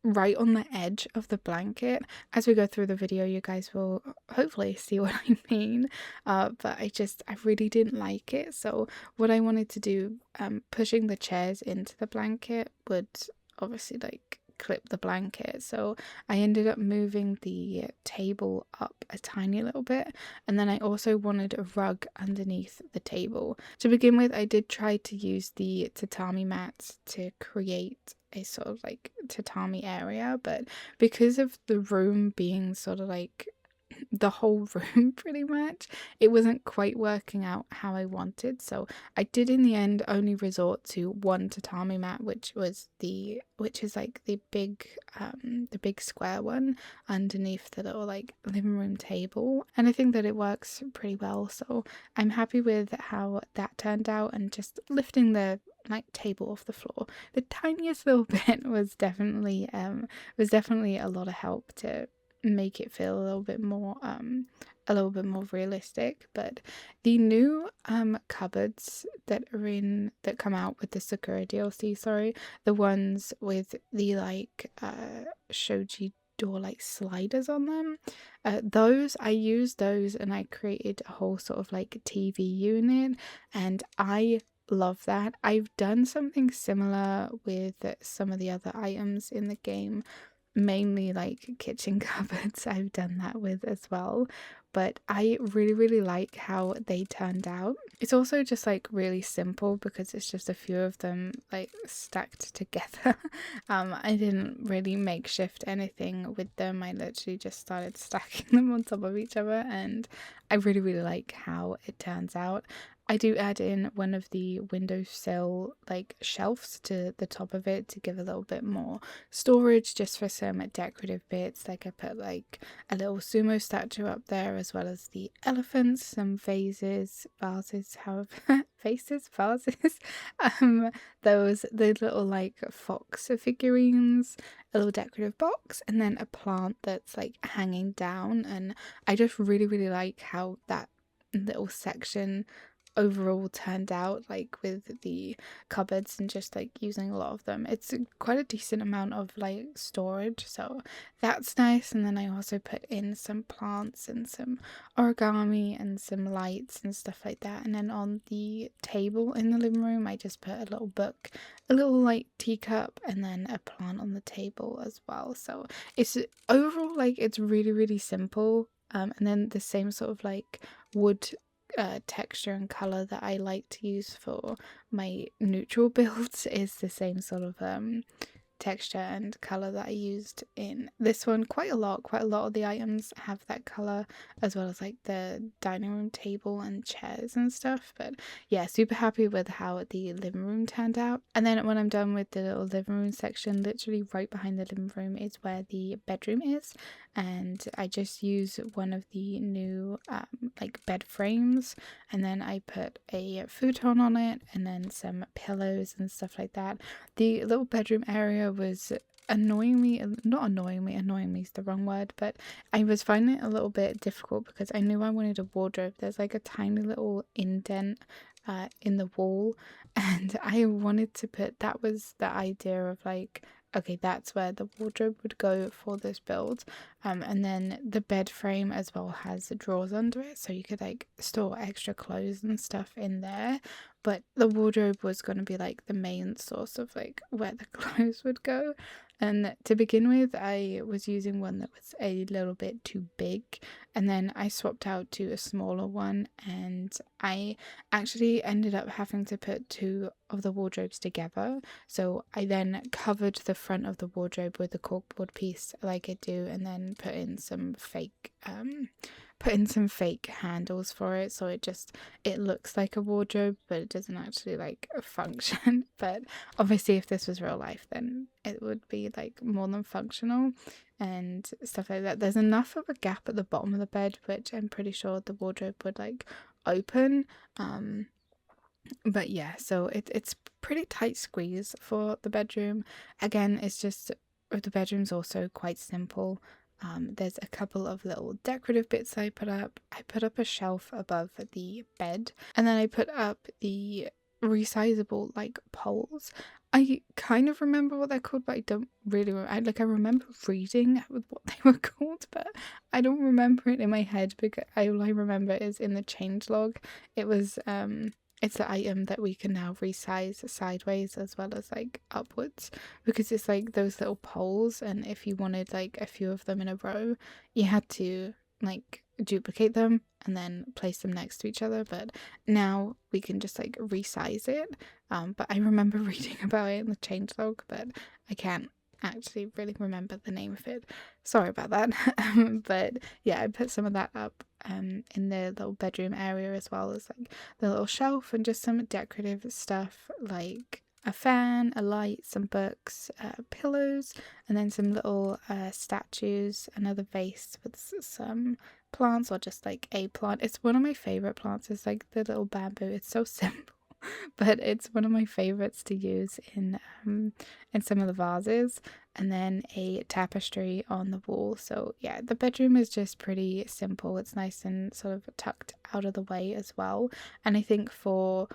right on the edge of the blanket. As we go through the video, you guys will hopefully see what I mean, but I really didn't like it. So what I wanted to do, pushing the chairs into the blanket would obviously like clip the blanket, so I ended up moving the table up a tiny little bit, and then I also wanted a rug underneath the table. To begin with, I did try to use the tatami mats to create a sort of like tatami area, but because of the room being sort of like the whole room pretty much. It wasn't quite working out how I wanted, so I did in the end only resort to one tatami mat, which is like the big square one underneath the little like living room table, and I think that it works pretty well, so I'm happy with how that turned out. And just lifting the like table off the floor the tiniest little bit was definitely a lot of help to make it feel a little bit more realistic. But the new cupboards that come out with the Sakura DLC, sorry, the ones with the like shoji door like sliders on them, those I used those and I created a whole sort of like TV unit, and I love that. I've done something similar with some of the other items in the game, mainly like kitchen cupboards. I've done that with as well, but I really like how they turned out. It's also just like really simple because it's just a few of them like stacked together. I didn't really makeshift anything with them. I literally just started stacking them on top of each other, and I really like how it turns out. I do add in one of the windowsill like shelves to the top of it to give a little bit more storage, just for some decorative bits. Like I put like a little sumo statue up there, as well as the elephants, some vases, however, vases, the little like fox figurines, a little decorative box, and then a plant that's like hanging down. And I just really like how that little section overall turned out, like with the cupboards and just like using a lot of them. It's quite a decent amount of like storage, so that's nice. And then I also put in some plants and some origami and some lights and stuff like that. And then on the table in the living room I just put a little book, a little like teacup, and then a plant on the table as well. So it's overall like it's really simple. And then the same sort of like wood texture and color that I like to use for my neutral builds is the same sort of texture and color that I used in this one. Quite a lot of the items have that color, as well as like the dining room table and chairs and stuff. But yeah, super happy with how the living room turned out. And then when I'm done with the little living room section, literally right behind the living room is where the bedroom is, and I just use one of the new like bed frames, and then I put a futon on it and then some pillows and stuff like that. The little bedroom area was annoying me is the wrong word, but I was finding it a little bit difficult because I knew I wanted a wardrobe. There's like a tiny little indent in the wall, and I wanted to put, that was the idea of like, okay, that's where the wardrobe would go for this build. And then the bed frame as well has the drawers under it, so you could like store extra clothes and stuff in there. But the wardrobe was going to be like the main source of like where the clothes would go. And to begin with, I was using one that was a little bit too big, and then I swapped out to a smaller one, and I actually ended up having to put two of the wardrobes together. So I then covered the front of the wardrobe with a corkboard piece like I do, and then put in some fake handles for it, so it looks like a wardrobe, but it doesn't actually like function. But obviously if this was real life, then it would be like more than functional and stuff like that. There's enough of a gap at the bottom of the bed which I'm pretty sure the wardrobe would like open, but yeah, so it's pretty tight squeeze for the bedroom. Again, it's just, the bedroom's also quite simple. There's a couple of little decorative bits I put up. I put up a shelf above the bed, and then I put up the resizable like poles. I kind of remember what they're called, but I don't really I remember reading what they were called, but I don't remember it in my head because all I remember is in the changelog. It was it's the item that we can now resize sideways as well as like upwards, because it's like those little poles, and if you wanted like a few of them in a row, you had to like duplicate them and then place them next to each other. But now we can just like resize it. But I remember reading about it in the changelog, but I can't actually really remember the name of it. Sorry about that. But yeah, I put some of that up in the little bedroom area, as well as like the little shelf and just some decorative stuff like a fan, a light, some books, pillows, and then some little statues, another vase with some plants, or just like a plant. It's one of my favorite plants. It's like the little bamboo. It's so simple, but it's one of my favorites to use in some of the vases. And then a tapestry on the wall. So yeah, the bedroom is just pretty simple. It's nice and sort of tucked out of the way as well. And I think for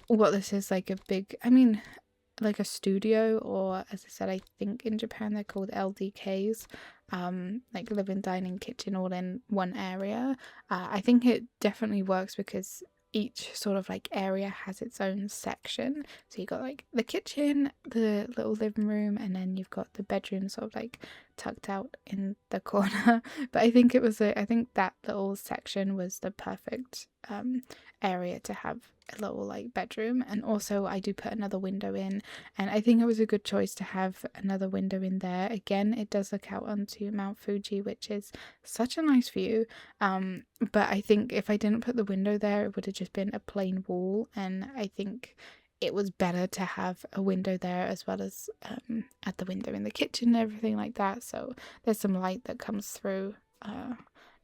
what this is, like a big, I mean, like a studio, or as I said, I think in Japan they're called LDKs, like living, dining, kitchen, all in one area. I think it definitely works because each sort of like area has its own section. So you got like the kitchen, the little living room, and then you've got the bedroom sort of like tucked out in the corner. But I think I think that little section was the perfect area to have a little like bedroom. And also I do put another window in, and I think it was a good choice to have another window in there. Again, it does look out onto Mount Fuji, which is such a nice view. But I think if I didn't put the window there, it would have just been a plain wall, and I think it was better to have a window there, as well as at the window in the kitchen and everything like that, so there's some light that comes through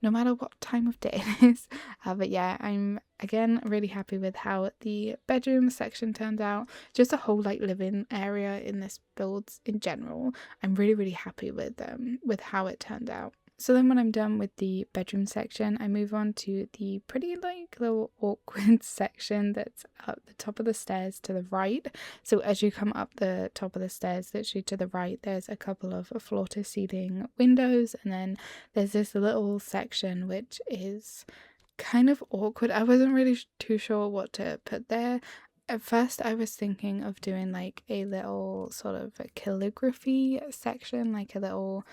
no matter what time of day it is. But yeah, I'm again really happy with how the bedroom section turned out. Just a whole like living area in this build in general, I'm really happy with how it turned out. So then when I'm done with the bedroom section, I move on to the pretty like little awkward section that's up the top of the stairs to the right. So as you come up the top of the stairs, literally to the right, there's a couple of floor to ceiling windows, and then there's this little section which is kind of awkward. I wasn't really too sure what to put there. At first I was thinking of doing like a little sort of a calligraphy section, like a little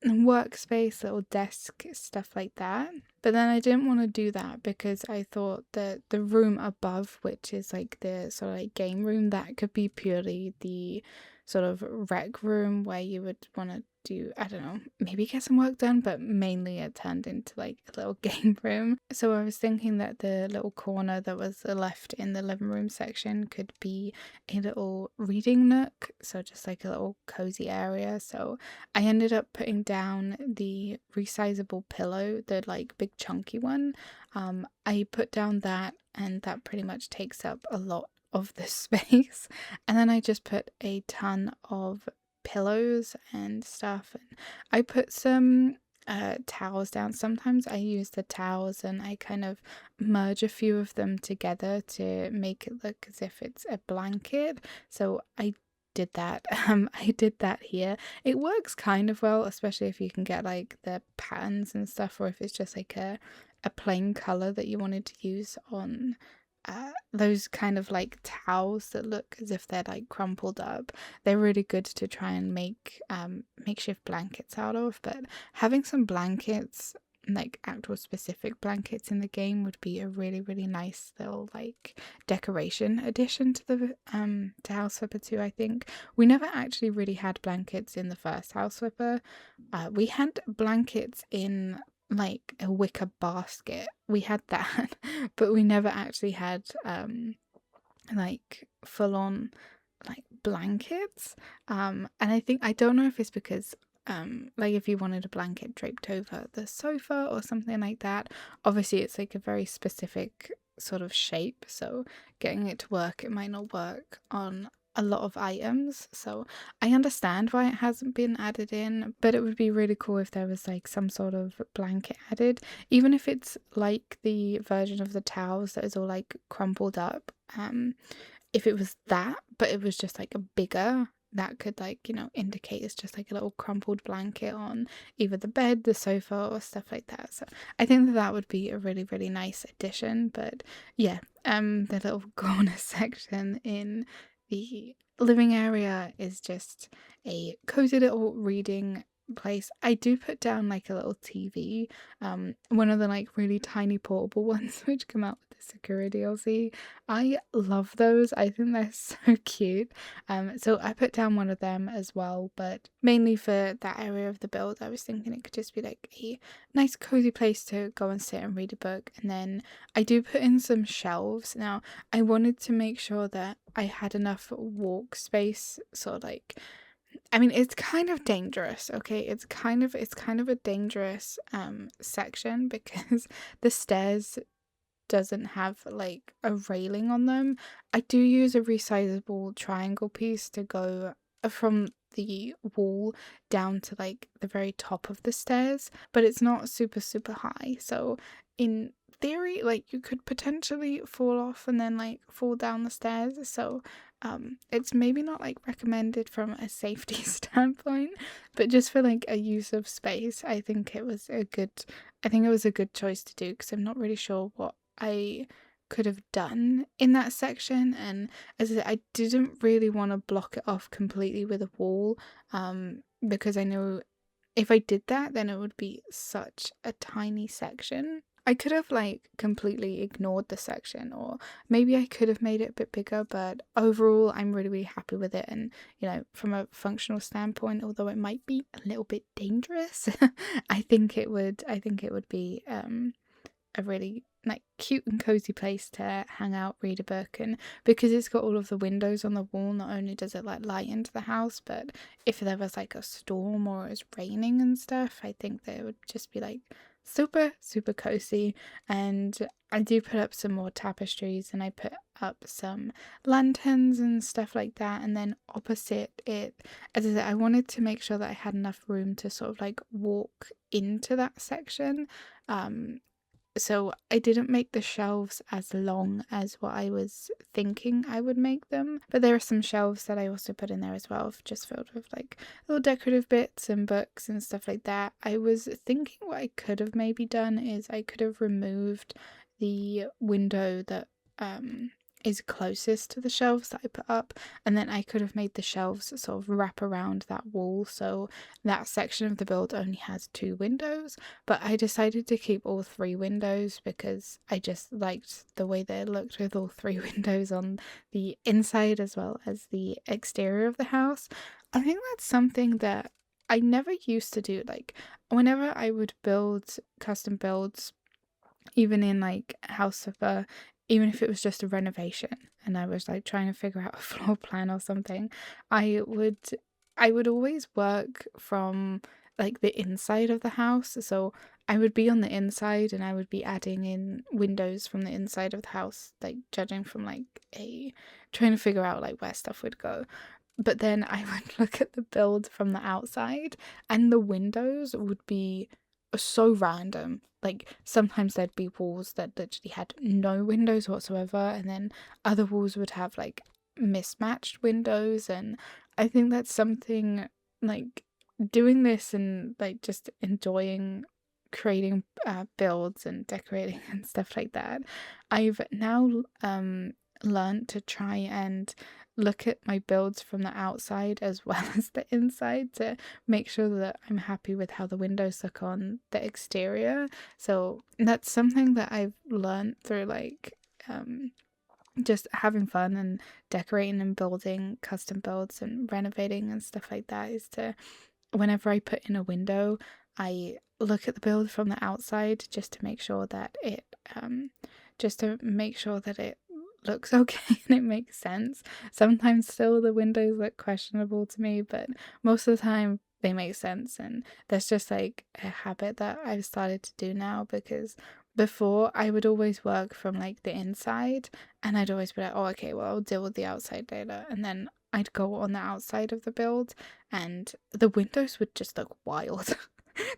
workspace, little desk, stuff like that. But then I didn't want to do that because I thought that the room above, which is like the sort of like game room, that could be purely the sort of rec room where you would want to do, I don't know, maybe get some work done, but mainly it turned into like a little game room. So I was thinking that the little corner that was left in the living room section could be a little reading nook, so just like a little cozy area. So I ended up putting down the resizable pillow, the like big chunky one. I put down that, and that pretty much takes up a lot of the space. And then I just put a ton of pillows and stuff, and I put some towels down. Sometimes I use the towels and I kind of merge a few of them together to make it look as if it's a blanket. So I did that. I did that here. It works kind of well, especially if you can get like the patterns and stuff, or if it's just like a plain color that you wanted to use on those kind of like towels that look as if they're like crumpled up. They're really good to try and make makeshift blankets out of. But having some blankets, like actual specific blankets in the game, would be a really nice little like decoration addition to the to House Flipper 2. I think we never actually really had blankets in the first House Flipper. We had blankets in like a wicker basket. We had that, but we never actually had like full on like blankets. And I don't know if it's because like if you wanted a blanket draped over the sofa or something like that, obviously it's like a very specific sort of shape, so getting it to work, it might not work on a lot of items. So I understand why it hasn't been added in, but it would be really cool if there was like some sort of blanket added, even if it's like the version of the towels that is all like crumpled up. If it was that, but it was just like a bigger, that could like, you know, indicate it's just like a little crumpled blanket on either the bed, the sofa, or stuff like that. So I think that would be a really nice addition. But yeah, the little corner section in the living area is just a cozy little reading place. I do put down like a little TV, one of the like really tiny portable ones which come out with the security LC. I love those. I think they're so cute. So I put down one of them as well, but mainly for that area of the build, I was thinking it could just be like a nice cozy place to go and sit and read a book. And then I do put in some shelves. Now, I wanted to make sure that I had enough walk space, sort of like, I mean, it's kind of dangerous, okay? It's kind of a dangerous section because the stairs doesn't have like a railing on them. I do use a resizable triangle piece to go from the wall down to like the very top of the stairs, but it's not super high. So in theory, like you could potentially fall off and then like fall down the stairs. So it's maybe not like recommended from a safety standpoint, but just for like a use of space, I think it was a good choice to do because I'm not really sure what I could have done in that section. And as I said, I didn't really want to block it off completely with a wall, because I know if I did that, then it would be such a tiny section. I could have like completely ignored the section, or maybe I could have made it a bit bigger, but overall I'm really happy with it. And from a functional standpoint, although it might be a little bit dangerous, I think it would be a really like cute and cozy place to hang out, read a book. And because it's got all of the windows on the wall, not only does it like light into the house, but if there was like a storm or it was raining and stuff, I think that it would just be like super cozy. And I do put up some more tapestries, and I put up some lanterns and stuff like that. And then opposite it, as I said, I wanted to make sure that I had enough room to sort of like walk into that section. So I didn't make the shelves as long as what I was thinking I would make them. But there are some shelves that I also put in there as well, just filled with like little decorative bits and books and stuff like that. I was thinking what I could have maybe done is I could have removed the window that is closest to the shelves that I put up, and then I could have made the shelves sort of wrap around that wall, so that section of the build only has 2 windows. But I decided to keep all 3 windows because I just liked the way they looked with all 3 windows on the inside as well as the exterior of the house. I think that's something that I never used to do. Like whenever I would build custom builds, even in like House of even if it was just a renovation and I was like trying to figure out a floor plan or something, I would always work from like the inside of the house. So I would be on the inside and I would be adding in windows from the inside of the house, like judging from like a trying to figure out like where stuff would go. But then I would look at the build from the outside and the windows would be so random. Like sometimes there'd be walls that literally had no windows whatsoever, and then other walls would have like mismatched windows. And I think that's something like doing this and like just enjoying creating builds and decorating and stuff like that. I've now learned to try and look at my builds from the outside as well as the inside to make sure that I'm happy with how the windows look on the exterior. So that's something that I've learned through like just having fun and decorating and building custom builds and renovating and stuff like that, is to whenever I put in a window, I look at the build from the outside just to make sure that it looks okay and it makes sense. Sometimes still the windows look questionable to me, but most of the time they make sense. And that's just like a habit that I've started to do now, because before I would always work from like the inside and I'd always be like, oh okay, well I'll deal with the outside later, and then I'd go on the outside of the build and the windows would just look wild.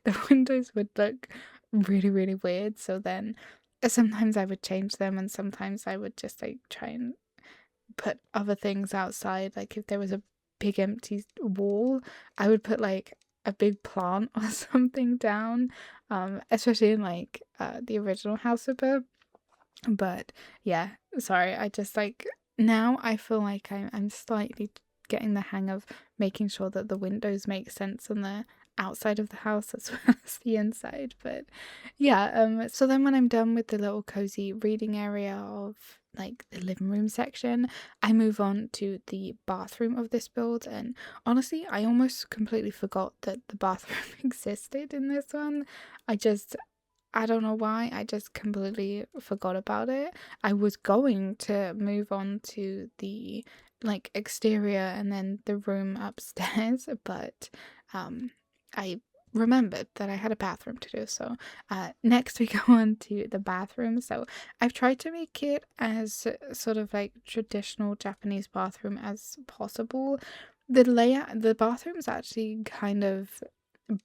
The windows would look really weird. So then sometimes I would change them and sometimes I would just like try and put other things outside. Like if there was a big empty wall, I would put like a big plant or something down, especially in like the original House of Bird. But yeah, sorry, I just like now I feel like I'm slightly getting the hang of making sure that the windows make sense on the outside of the house as well as the inside. But yeah, so then when I'm done with the little cozy reading area of like the living room section, I move on to the bathroom of this build. And honestly, I almost completely forgot that the bathroom existed in this one. I don't know why, I just completely forgot about it. I was going to move on to the like exterior and then the room upstairs, but I remembered that I had a bathroom to do. So next we go on to the bathroom. So I've tried to make it as sort of like traditional Japanese bathroom as possible. The bathroom's actually kind of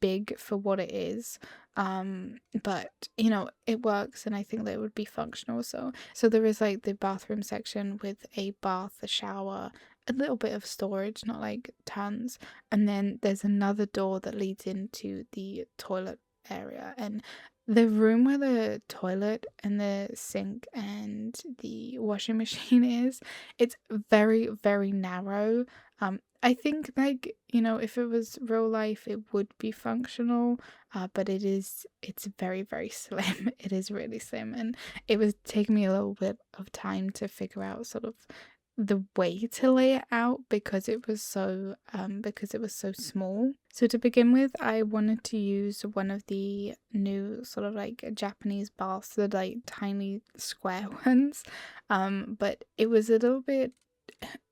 big for what it is, but you know, it works, and I think that it would be functional. So there is like the bathroom section with a bath, a shower, a little bit of storage, not like tons, and then there's another door that leads into the toilet area. And the room where the toilet and the sink and the washing machine is, it's very, very narrow. I think, like, you know, if it was real life, it would be functional, but it's very, very slim. It is really slim, and it was taking me a little bit of time to figure out sort of the way to lay it out because it was so small. So to begin with, I wanted to use one of the new sort of like Japanese baths, the like tiny square ones, but it was a little bit,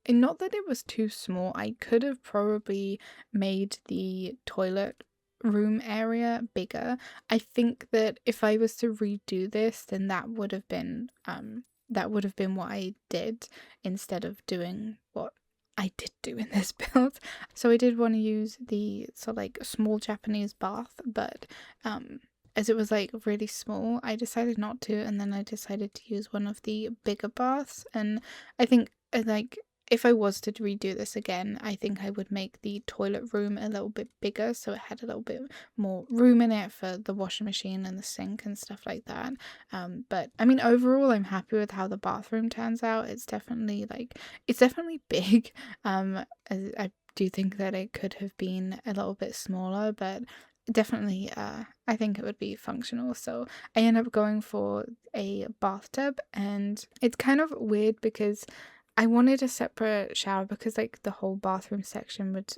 not that it was too small. I could have probably made the toilet room area bigger. I think that if I was to redo this, then that would have been what I did instead of doing what I did do in this build. So I did want to use the sort of like small Japanese bath, but as it was like really small, I decided not to, and then I decided to use one of the bigger baths. And I think like if I was to redo this again, I think I would make the toilet room a little bit bigger so it had a little bit more room in it for the washing machine and the sink and stuff like that. But I mean, overall, I'm happy with how the bathroom turns out. It's definitely big. I do think that it could have been a little bit smaller, but definitely I think it would be functional. So I end up going for a bathtub, and it's kind of weird because I wanted a separate shower because like the whole bathroom section would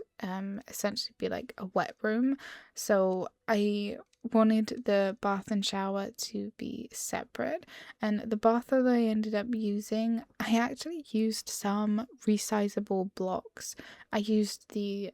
essentially be like a wet room. So I wanted the bath and shower to be separate. And the bath that I ended up using, I actually used some resizable blocks. I used the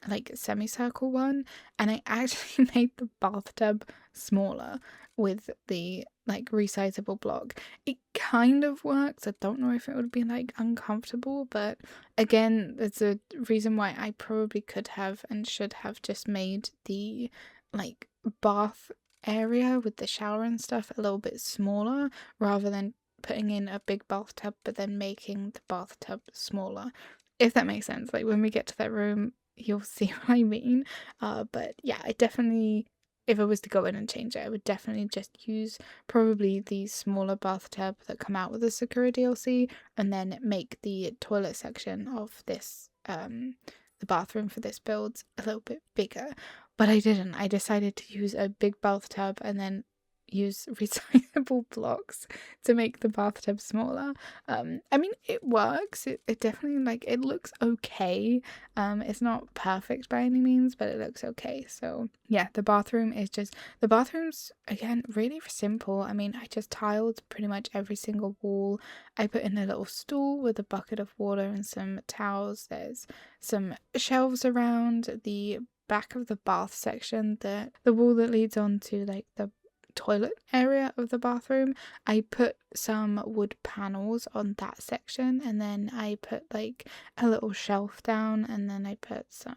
like semicircle one, and I actually made the bathtub smaller with the like resizable block. It kind of works. I don't know if it would be like uncomfortable, but again, there's a reason why I probably could have and should have just made the like bath area with the shower and stuff a little bit smaller rather than putting in a big bathtub but then making the bathtub smaller, if that makes sense. Like when we get to that room, you'll see what I mean. But yeah, I definitely, if I was to go in and change it, I would definitely just use probably the smaller bathtub that come out with the Sakura DLC, and then make the toilet section of this the bathroom for this build a little bit bigger. But I didn't. I decided to use a big bathtub and then use recyclable blocks to make the bathtub smaller. I mean, it works. It definitely, like, it looks okay. It's not perfect by any means, but it looks okay. So yeah, the bathroom's again really simple. I mean, I just tiled pretty much every single wall. I put in a little stool with a bucket of water and some towels. There's some shelves around the back of the bath section, the wall that leads on to like the toilet area of the bathroom. I put some wood panels on that section, and then I put like a little shelf down, and then I put some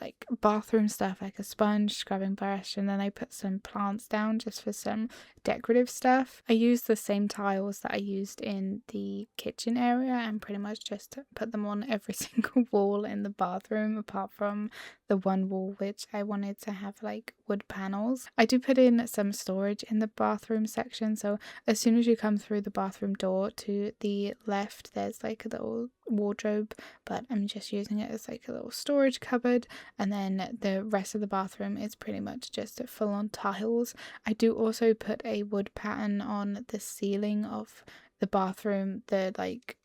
like bathroom stuff like a sponge, scrubbing brush, and then I put some plants down just for some decorative stuff. I used the same tiles that I used in the kitchen area and pretty much just put them on every single wall in the bathroom apart from the one wall which I wanted to have like wood panels. I do put in some storage in the bathroom section, so as soon as you come through the bathroom door to the left there's like a little wardrobe, but I'm just using it as like a little storage cupboard. And then the rest of the bathroom is pretty much just full on tiles. I do also put a wood pattern on the ceiling of the bathroom, the like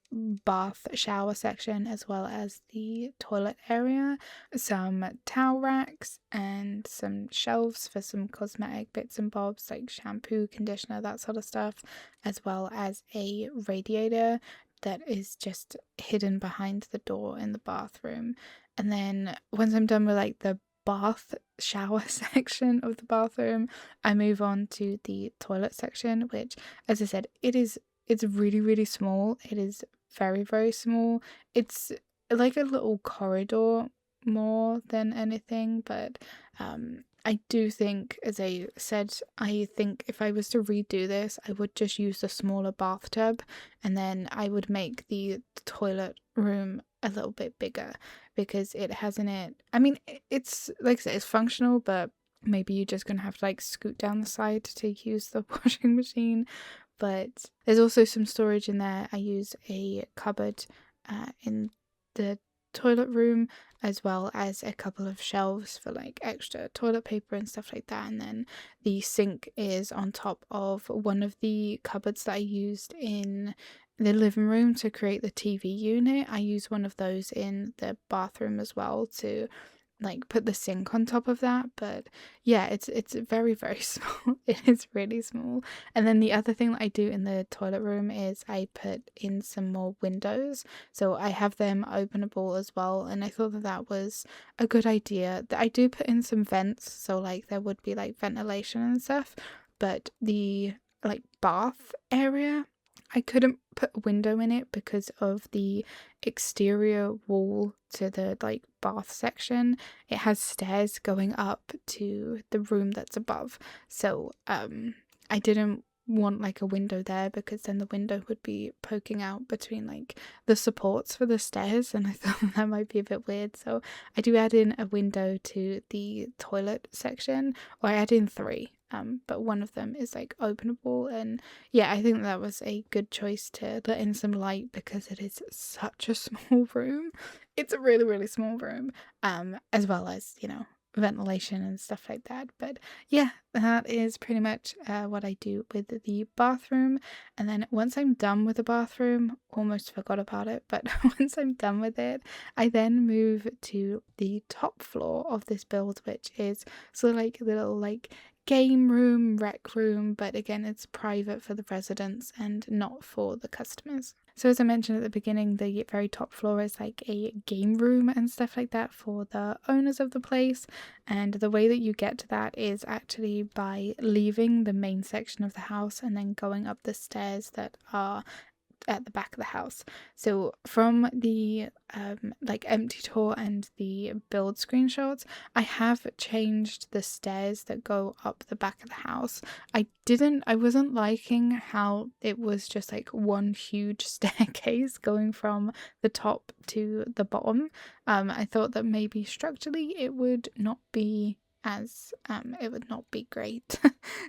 bath shower section, as well as the toilet area, some towel racks and some shelves for some cosmetic bits and bobs like shampoo, conditioner, that sort of stuff, as well as a radiator that is just hidden behind the door in the bathroom. And then once I'm done with like the bath shower section of the bathroom, I move on to the toilet section, which, as I said, it's really, really small. It is very, very small. It's like a little corridor more than anything, but I do think, as I said, I think if I was to redo this, I would just use the smaller bathtub, and then I would make the toilet room a little bit bigger, because it has in it, I mean, it's like I said, it's functional, but maybe you're just gonna have to like scoot down the side to use the washing machine. But there's also some storage in there. I use a cupboard in the toilet room, as well as a couple of shelves for like extra toilet paper and stuff like that. And then the sink is on top of one of the cupboards that I used in the living room to create the TV unit. I use one of those in the bathroom as well to like put the sink on top of that. But yeah, it's very, very small. It is really small. And then the other thing that I do in the toilet room is I put in some more windows, so I have them openable as well, and I thought that that was a good idea. I do put in some vents, so like there would be like ventilation and stuff, but the like bath area, I couldn't put a window in it because of the exterior wall to the like bath section. It has stairs going up to the room that's above. So I didn't want like a window there, because then the window would be poking out between like the supports for the stairs, and I thought that might be a bit weird. So I do add in a window to the toilet section, or I add in three. But one of them is like openable, and yeah, I think that was a good choice to let in some light, because it is such a small room. It's a really, really small room, as well as, you know, ventilation and stuff like that. But yeah, that is pretty much what I do with the bathroom. And then once I'm done with the bathroom, almost forgot about it, but once I'm done with it, I then move to the top floor of this build, which is sort of like a little like game room, rec room, but again, it's private for the residents and not for the customers. So as I mentioned at the beginning, the very top floor is like a game room and stuff like that for the owners of the place, and the way that you get to that is actually by leaving the main section of the house and then going up the stairs that are at the back of the house. So from the like empty tour and the build screenshots, I have changed the stairs that go up the back of the house. I wasn't liking how it was just like one huge staircase going from the top to the bottom. I thought that maybe structurally it would not be as it would not be great.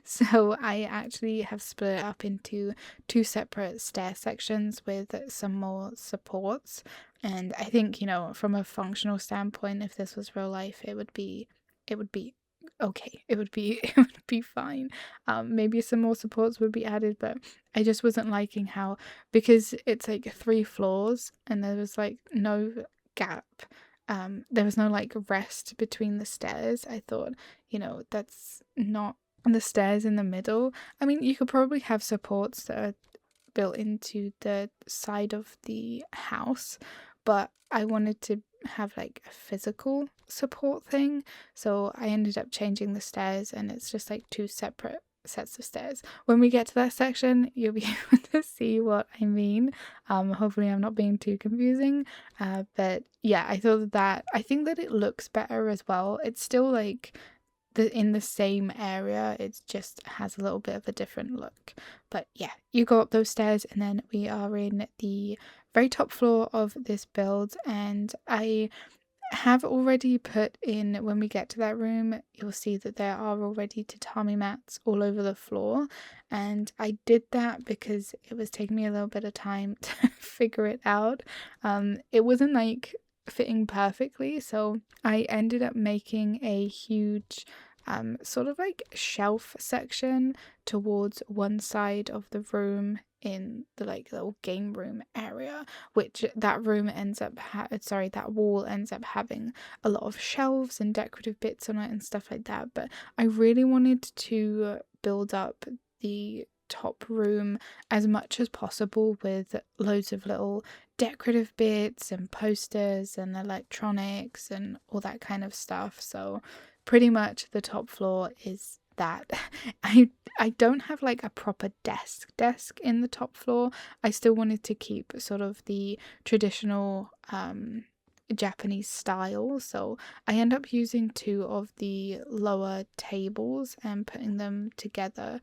So I actually have split it up into two separate stair sections with some more supports. And I think, you know, from a functional standpoint, if this was real life, it would be okay. It would be it would be fine. Maybe some more supports would be added, but I just wasn't liking how, because it's like 3 floors and there was like no gap. There was no like rest between the stairs. I thought, you know, that's not the stairs in the middle. I mean, you could probably have supports that are built into the side of the house, but I wanted to have like a physical support thing, so I ended up changing the stairs, and it's just like 2 separate sets of stairs. When we get to that section, you'll be able to see what I mean. Hopefully I'm not being too confusing, but yeah, I think that it looks better as well. It's still like in the same area, it just has a little bit of a different look. But yeah, you go up those stairs and then we are in the very top floor of this build, and I have already put in, when we get to that room, you'll see that there are already tatami mats all over the floor. And I did that because it was taking me a little bit of time to figure it out. It wasn't like fitting perfectly, so I ended up making a huge sort of like shelf section towards one side of the room in the like little game room area, which that room ends up that wall ends up having a lot of shelves and decorative bits on it and stuff like that. But I really wanted to build up the top room as much as possible with loads of little decorative bits and posters and electronics and all that kind of stuff. So pretty much the top floor is that. I don't have like a proper desk in the top floor. I still wanted to keep sort of the traditional Japanese style, so I end up using two of the lower tables and putting them together,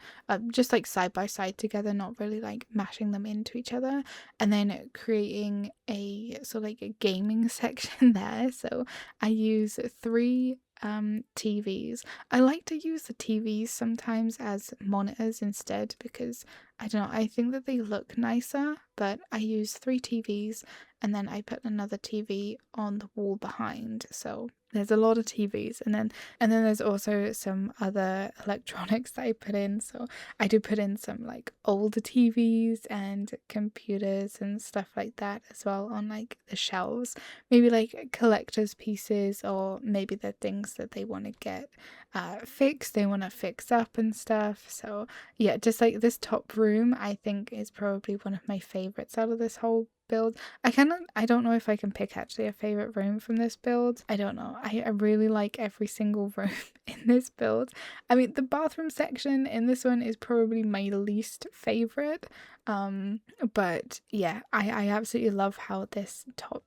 just like side by side together, not really like mashing them into each other, and then creating a sort of like a gaming section there. So I use three TVs. I like to use the TVs sometimes as monitors instead because I don't know, I think that they look nicer, but I use three TVs and then I put another TV on the wall behind. So there's a lot of TVs, and then there's also some other electronics that I put in. So I do put in some like older TVs and computers and stuff like that as well on like the shelves. Maybe like collector's pieces, or maybe they're things that they want to get fixed, they want to fix up and stuff. So yeah, just like this top room I think is probably one of my favorites out of this whole build. I don't know if I can pick actually a favorite room from this build. I don't know. I really like every single room in this build. I mean, the bathroom section in this one is probably my least favorite. But yeah, I absolutely love how this top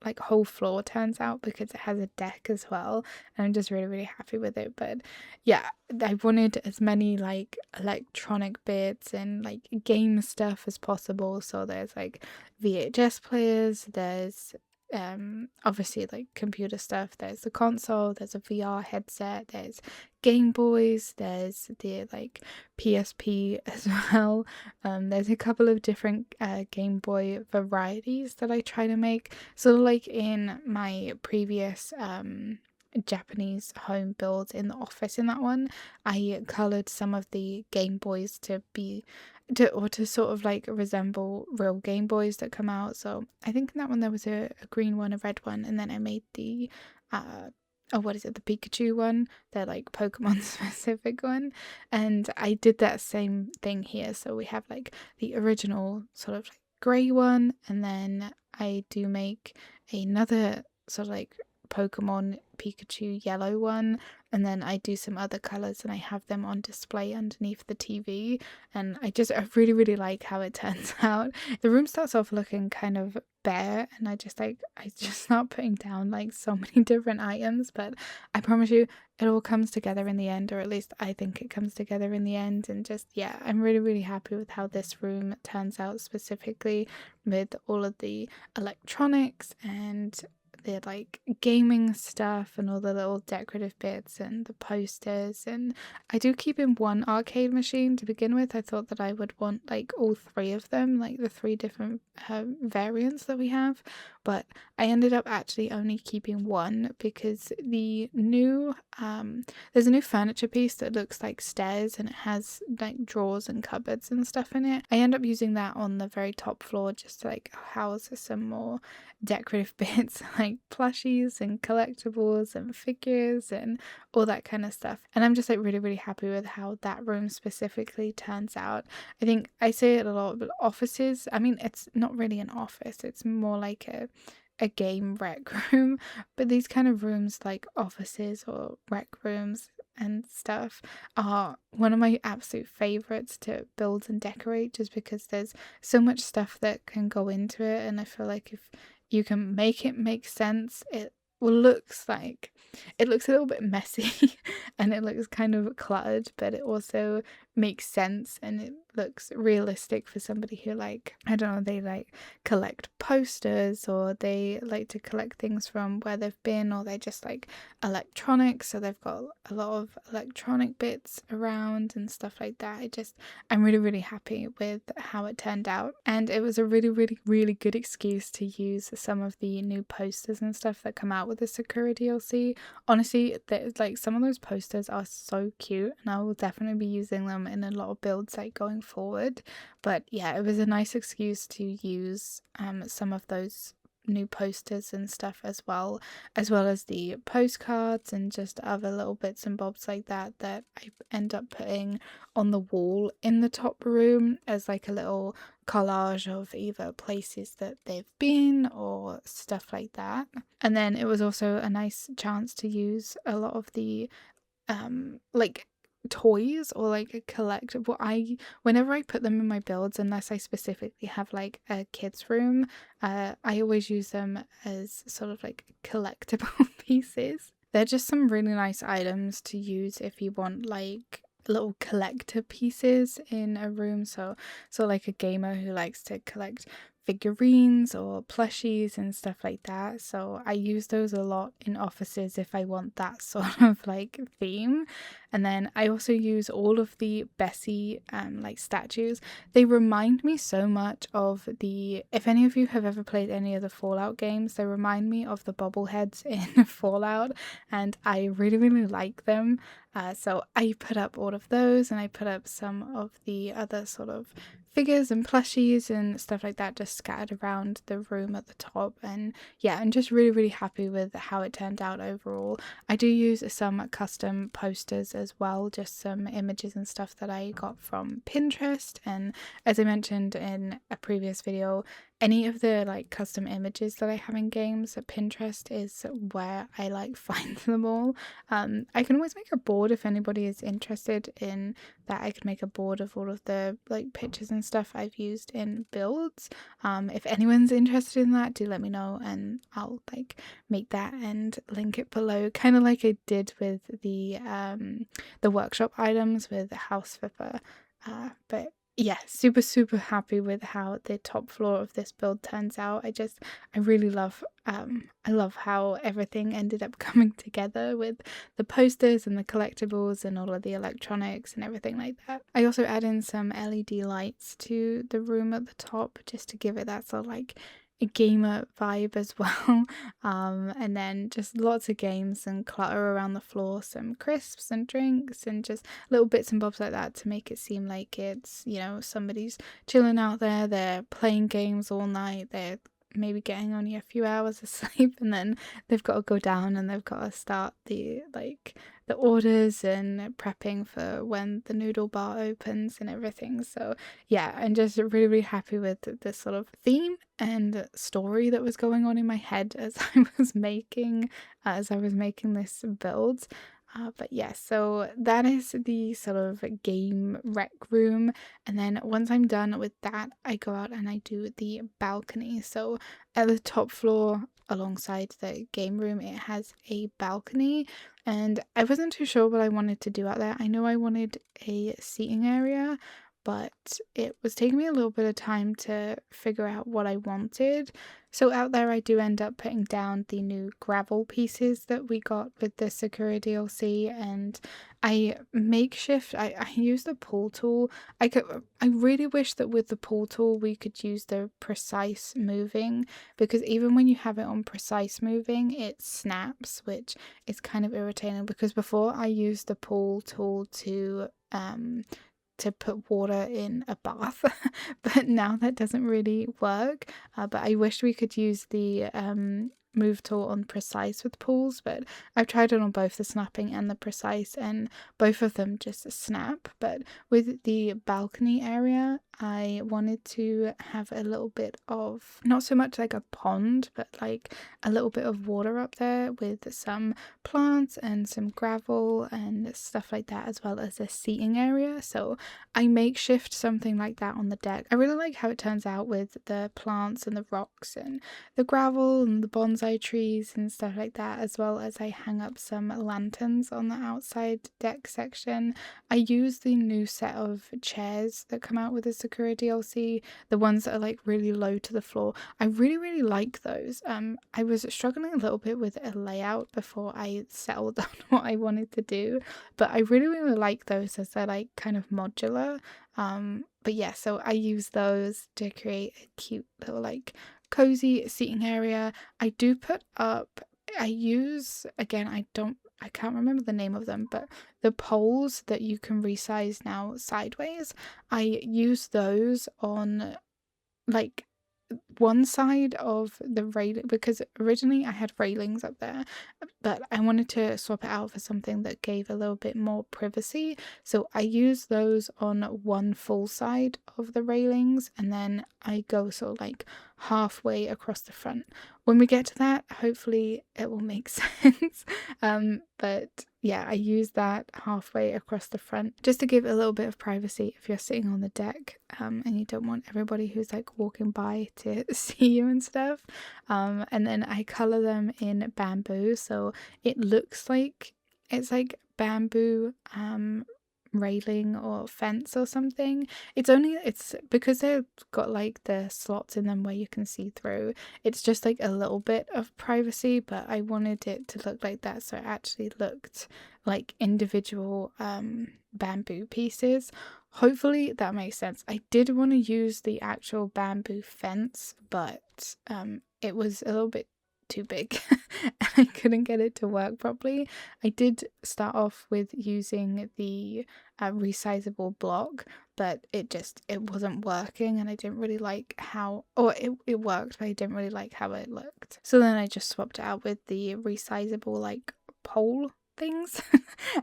like whole floor turns out because it has a deck as well, and I'm just really happy with it. But yeah, I wanted as many like electronic bits and like game stuff as possible. So there's like VHS players, there's obviously like computer stuff, there's the console, there's a VR headset, there's Game Boys, there's the like PSP as well. There's a couple of different Game Boy varieties that I try to make, sort of like in my previous Japanese home build in the office. In that one, I colored some of the Game Boys to sort of like resemble real Game Boys that come out. So I think in that one there was a green one, a red one, and then I made the what is it, the Pikachu one, the like Pokemon specific one, and I did that same thing here. So we have like the original sort of like grey one, and then I do make another sort of like Pokemon Pikachu yellow one, and then I do some other colours and I have them on display underneath the TV, and I really like how it turns out. The room starts off looking kind of bare, and I just start putting down like so many different items, but I promise you it all comes together in the end, or at least I think it comes together in the end. And just yeah, I'm really happy with how this room turns out, specifically with all of the electronics and the like gaming stuff and all the little decorative bits and the posters. And I do keep in one arcade machine to begin with. I thought that I would want like all three of them, like the three different variants that we have, but I ended up actually only keeping one because the new there's a new furniture piece that looks like stairs and it has like drawers and cupboards and stuff in it. I end up using that on the very top floor just to like house some more decorative bits like plushies and collectibles and figures and all that kind of stuff. And I'm just like really happy with how that room specifically turns out. I think I say it a lot, but offices, I mean, it's not really an office, it's more like a game rec room, but these kind of rooms like offices or rec rooms and stuff are one of my absolute favorites to build and decorate, just because there's so much stuff that can go into it, and I feel like if you can make it make sense, it looks a little bit messy and it looks kind of cluttered, but it also makes sense and it looks realistic for somebody who, like, I don't know, they like collect posters or they like to collect things from where they've been, or they just like electronics, so they've got a lot of electronic bits around and stuff like that. I'm really happy with how it turned out, and it was a really good excuse to use some of the new posters and stuff that come out with the Sakura DLC. Honestly, like some of those posters are so cute, and I will definitely be using them in a lot of builds like going forward. But yeah, it was a nice excuse to use some of those new posters and stuff as well as the postcards and just other little bits and bobs like that I end up putting on the wall in the top room as like a little collage of either places that they've been or stuff like that. And then it was also a nice chance to use a lot of the like toys or like a collectible. Whenever I put them in my builds, unless I specifically have like a kids room, I always use them as sort of like collectible pieces. They're just some really nice items to use if you want like little collector pieces in a room. So like a gamer who likes to collect figurines or plushies and stuff like that. So I use those a lot in offices if I want that sort of like theme. And then I also use all of the Bessie like statues. They remind me so much of if any of you have ever played any of the Fallout games, they remind me of the bobbleheads in Fallout, and I really like them. So I put up all of those, and I put up some of the other sort of figures and plushies and stuff like that just scattered around the room at the top. And yeah, I'm just really happy with how it turned out overall. I do use some custom posters as well, just some images and stuff that I got from Pinterest. And as I mentioned in a previous video, any of the like custom images that I have in games, Pinterest is where I like find them all. I can always make a board if anybody is interested in that. I could make a board of all of the like pictures and stuff I've used in builds. If anyone's interested in that, do let me know and I'll like make that and link it below, kind of like I did with the workshop items with the house flipper. But yeah, super happy with how the top floor of this build turns out. I really love I love how everything ended up coming together with the posters and the collectibles and all of the electronics and everything like that. I also add in some LED lights to the room at the top just to give it that sort of like a gamer vibe as well. And then just lots of games and clutter around the floor, some crisps and drinks and just little bits and bobs like that to make it seem like it's, you know, somebody's chilling out there, they're playing games all night, they're maybe getting only a few hours of sleep, and then they've got to go down and they've got to start the orders and prepping for when the noodle bar opens and everything. So yeah, I'm just really happy with this sort of theme and story that was going on in my head as I was making this build. But yeah, so that is the sort of game rec room. And then once I'm done with that, I go out and I do the balcony. So at the top floor, alongside the game room, it has a balcony. And I wasn't too sure what I wanted to do out there. I know I wanted a seating area, but it was taking me a little bit of time to figure out what I wanted. So out there I do end up putting down the new gravel pieces that we got with the Sakura DLC, and I use the pull tool. I really wish that with the pull tool we could use the precise moving, because even when you have it on precise moving it snaps, which is kind of irritating, because before I used the pull tool to put water in a bath, but now that doesn't really work. But I wish we could use the move tool on precise with pulls, but I've tried it on both the snapping and the precise and both of them just snap. But with the balcony area I wanted to have a little bit of, not so much like a pond, but like a little bit of water up there with some plants and some gravel and stuff like that, as well as a seating area. So I makeshift something like that on the deck. I really like how it turns out with the plants and the rocks and the gravel and the bonsai bonsai trees and stuff like that, as well as I hang up some lanterns on the outside deck section. I use the new set of chairs that come out with the Sakura DLC, the ones that are like really low to the floor. I really like those. I was struggling a little bit with a layout before I settled on what I wanted to do, but I really like those as they're like kind of modular. But yeah, so I use those to create a cute little like cozy seating area. I do put up, I use, again, I can't remember the name of them, but the poles that you can resize now sideways, I use those on like one side of the railing, because originally I had railings up there, but I wanted to swap it out for something that gave a little bit more privacy, so I use those on one full side of the railings, and then I go sort of like halfway across the front. When we get to that, hopefully it will make sense. But yeah, I use that halfway across the front just to give a little bit of privacy if you're sitting on the deck, and you don't want everybody who's like walking by to see you and stuff. And then I color them in bamboo, so it looks like it's like bamboo railing or fence or something. It's because they've got like the slots in them where you can see through. It's just like a little bit of privacy, but I wanted it to look like that, so it actually looked like individual bamboo pieces. Hopefully that makes sense. I did want to use the actual bamboo fence, but it was a little bit too big and I couldn't get it to work properly. I did start off with using the resizable block, but it wasn't working, and I didn't really like how, or it worked, but I didn't really like how it looked. So then I just swapped it out with the resizable like pole things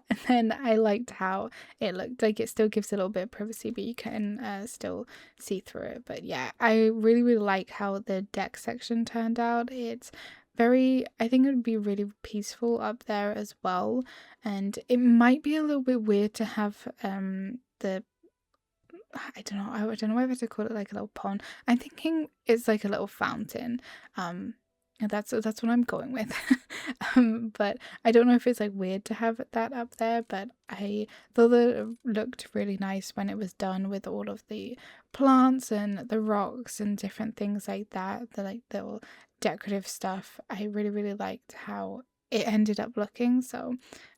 and then I liked how it looked. Like, it still gives a little bit of privacy, but you can still see through it. But yeah, I really like how the deck section turned out. It's very, I think it would be really peaceful up there as well, and it might be a little bit weird to have the, I don't know whether to call it like a little pond. I'm thinking it's like a little fountain. And that's what I'm going with. But I don't know if it's like weird to have that up there, but I thought that it looked really nice when it was done with all of the plants and the rocks and different things like that, the like little decorative stuff. I really liked how it ended up looking, so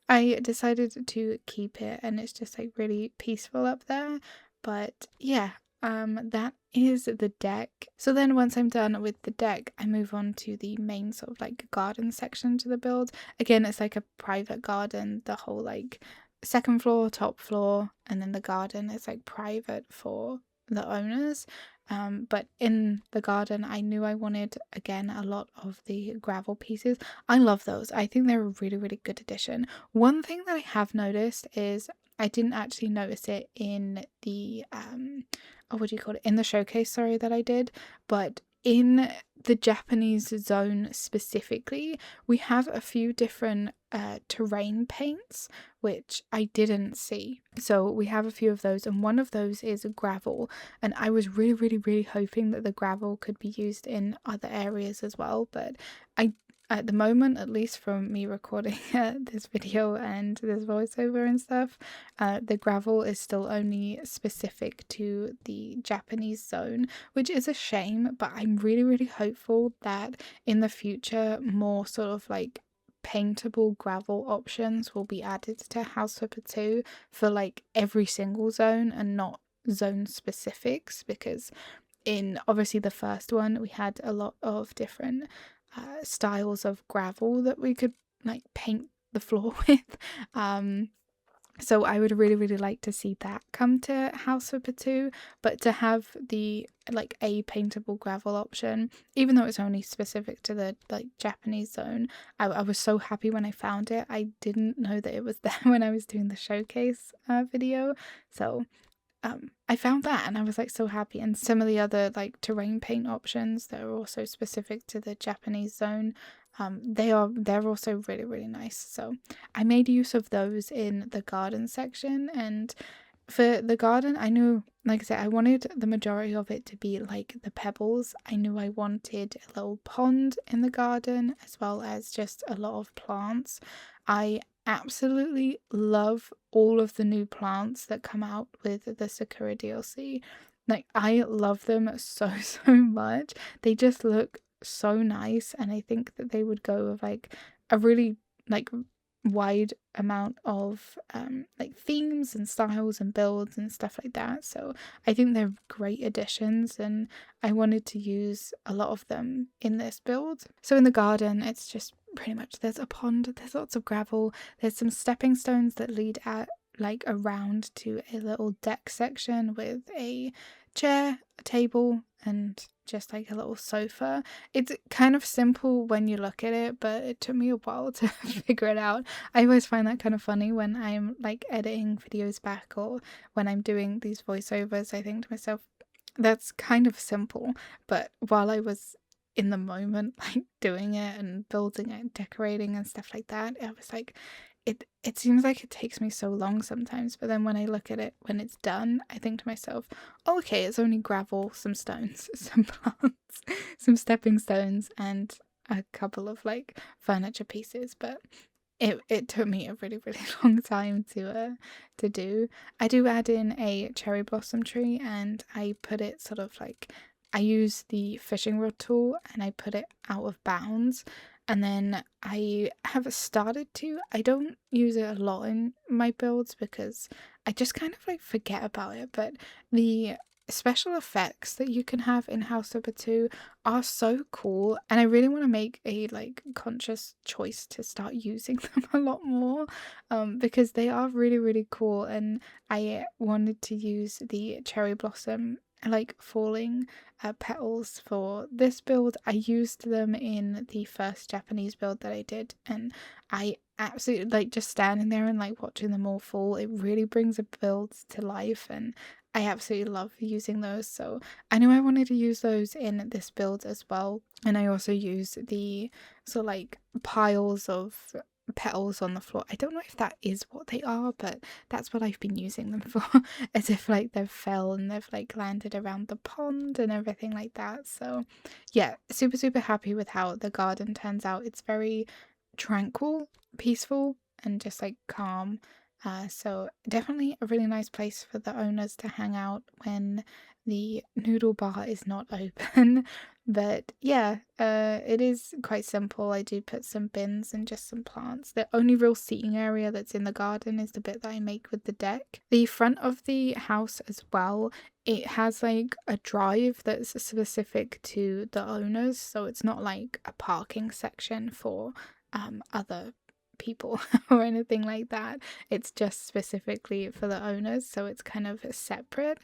I decided to keep it, and it's just like really peaceful up there. But yeah, that is the deck. So then once I'm done with the deck, I move on to the main sort of like garden section to the build. Again, it's like a private garden, the whole like second floor, top floor, and then the garden is like private for the owners. But in the garden, I knew I wanted, again, a lot of the gravel pieces. I love those. I think they're a really good addition. One thing that I have noticed is, I didn't actually notice it in the oh, what do you call it, in the showcase, sorry, that I did, but in the Japanese zone specifically, we have a few different terrain paints which I didn't see. So we have a few of those, and one of those is gravel, and I was really hoping that the gravel could be used in other areas as well, but at the moment, at least from me recording this video and this voiceover and stuff, the gravel is still only specific to the Japanese zone, which is a shame, but I'm really hopeful that in the future more sort of like paintable gravel options will be added to House Flipper 2 for like every single zone and not zone specifics, because in obviously the first one we had a lot of different styles of gravel that we could like paint the floor with. So I would really like to see that come to House Flipper 2, but to have the like a paintable gravel option, even though it's only specific to the like Japanese zone, I was so happy when I found it. I didn't know that it was there when I was doing the showcase video, so I found that and I was like so happy. And some of the other like terrain paint options that are also specific to the Japanese zone, they're also really nice. So I made use of those in the garden section, and For the garden, I knew, like I said, I wanted the majority of it to be like the pebbles. I knew I wanted a little pond in the garden as well as just a lot of plants. I absolutely love all of the new plants that come out with the Sakura DLC. Like, I love them so, so much. They just look so nice, and I think that they would go with like a really like wide amount of like themes and styles and builds and stuff like that. So I think they're great additions, and I wanted to use a lot of them in this build. So in the garden, it's just pretty much, there's a pond, there's lots of gravel, there's some stepping stones that lead at like around to a little deck section with a chair, a table, and just like a little sofa. It's kind of simple when you look at it, but it took me a while to figure it out. I always find that kind of funny when I'm like editing videos back or when I'm doing these voiceovers. I think to myself, that's kind of simple, but while I was in the moment, like doing it and building it and decorating and stuff like that, I was like, it seems like it takes me so long sometimes, but then when I look at it when it's done, I think to myself, oh, okay, it's only gravel, some stones, some plants, some stepping stones, and a couple of like furniture pieces. But it took me a really, really long time to do. I do add in a cherry blossom tree, and I put it sort of like, I use the fishing rod tool and I put it out of bounds. And then I have started to, I don't use it a lot in my builds because I just kind of like forget about it. But the special effects that you can have in House Number 2 are so cool, and I really want to make a like conscious choice to start using them a lot more, because they are really, really cool. And I wanted to use the cherry blossom like falling petals for this build. I used them in the first Japanese build that I did, and I absolutely like just standing there and like watching them all fall. It really brings a build to life, and I absolutely love using those. So I knew I wanted to use those in this build as well. And I also use the sort of like piles of petals on the floor. I don't know if that is what they are, but that's what I've been using them for. As if like they've fell and they've like landed around the pond and everything like that. So yeah, super, super happy with how the garden turns out. It's very tranquil, peaceful, and just like calm. So definitely a really nice place for the owners to hang out when the noodle bar is not open. But yeah, it is quite simple. I do put some bins and just some plants. The only real seating area that's in the garden is the bit that I make with the deck. The front of the house as well, it has like a drive that's specific to the owners, so it's not like a parking section for other people or anything like that. It's just specifically for the owners, so it's kind of separate.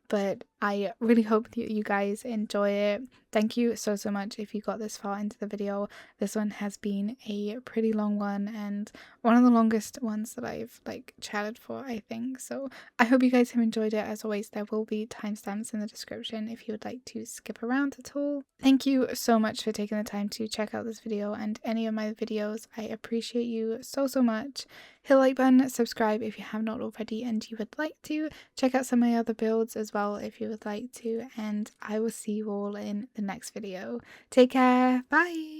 But I really hope that you guys enjoy it. Thank you so, so much if you got this far into the video. This one has been a pretty long one, and one of the longest ones that I've like chatted for, I think. So I hope you guys have enjoyed it. As always, there will be timestamps in the description if you would like to skip around at all. Thank you so much for taking the time to check out this video and any of my videos. I appreciate you so, so much. Hit the like button, subscribe if you have not already and you would like to. Check out some of my other builds as well if you would like to, and I will see you all in the next video. Take care, bye!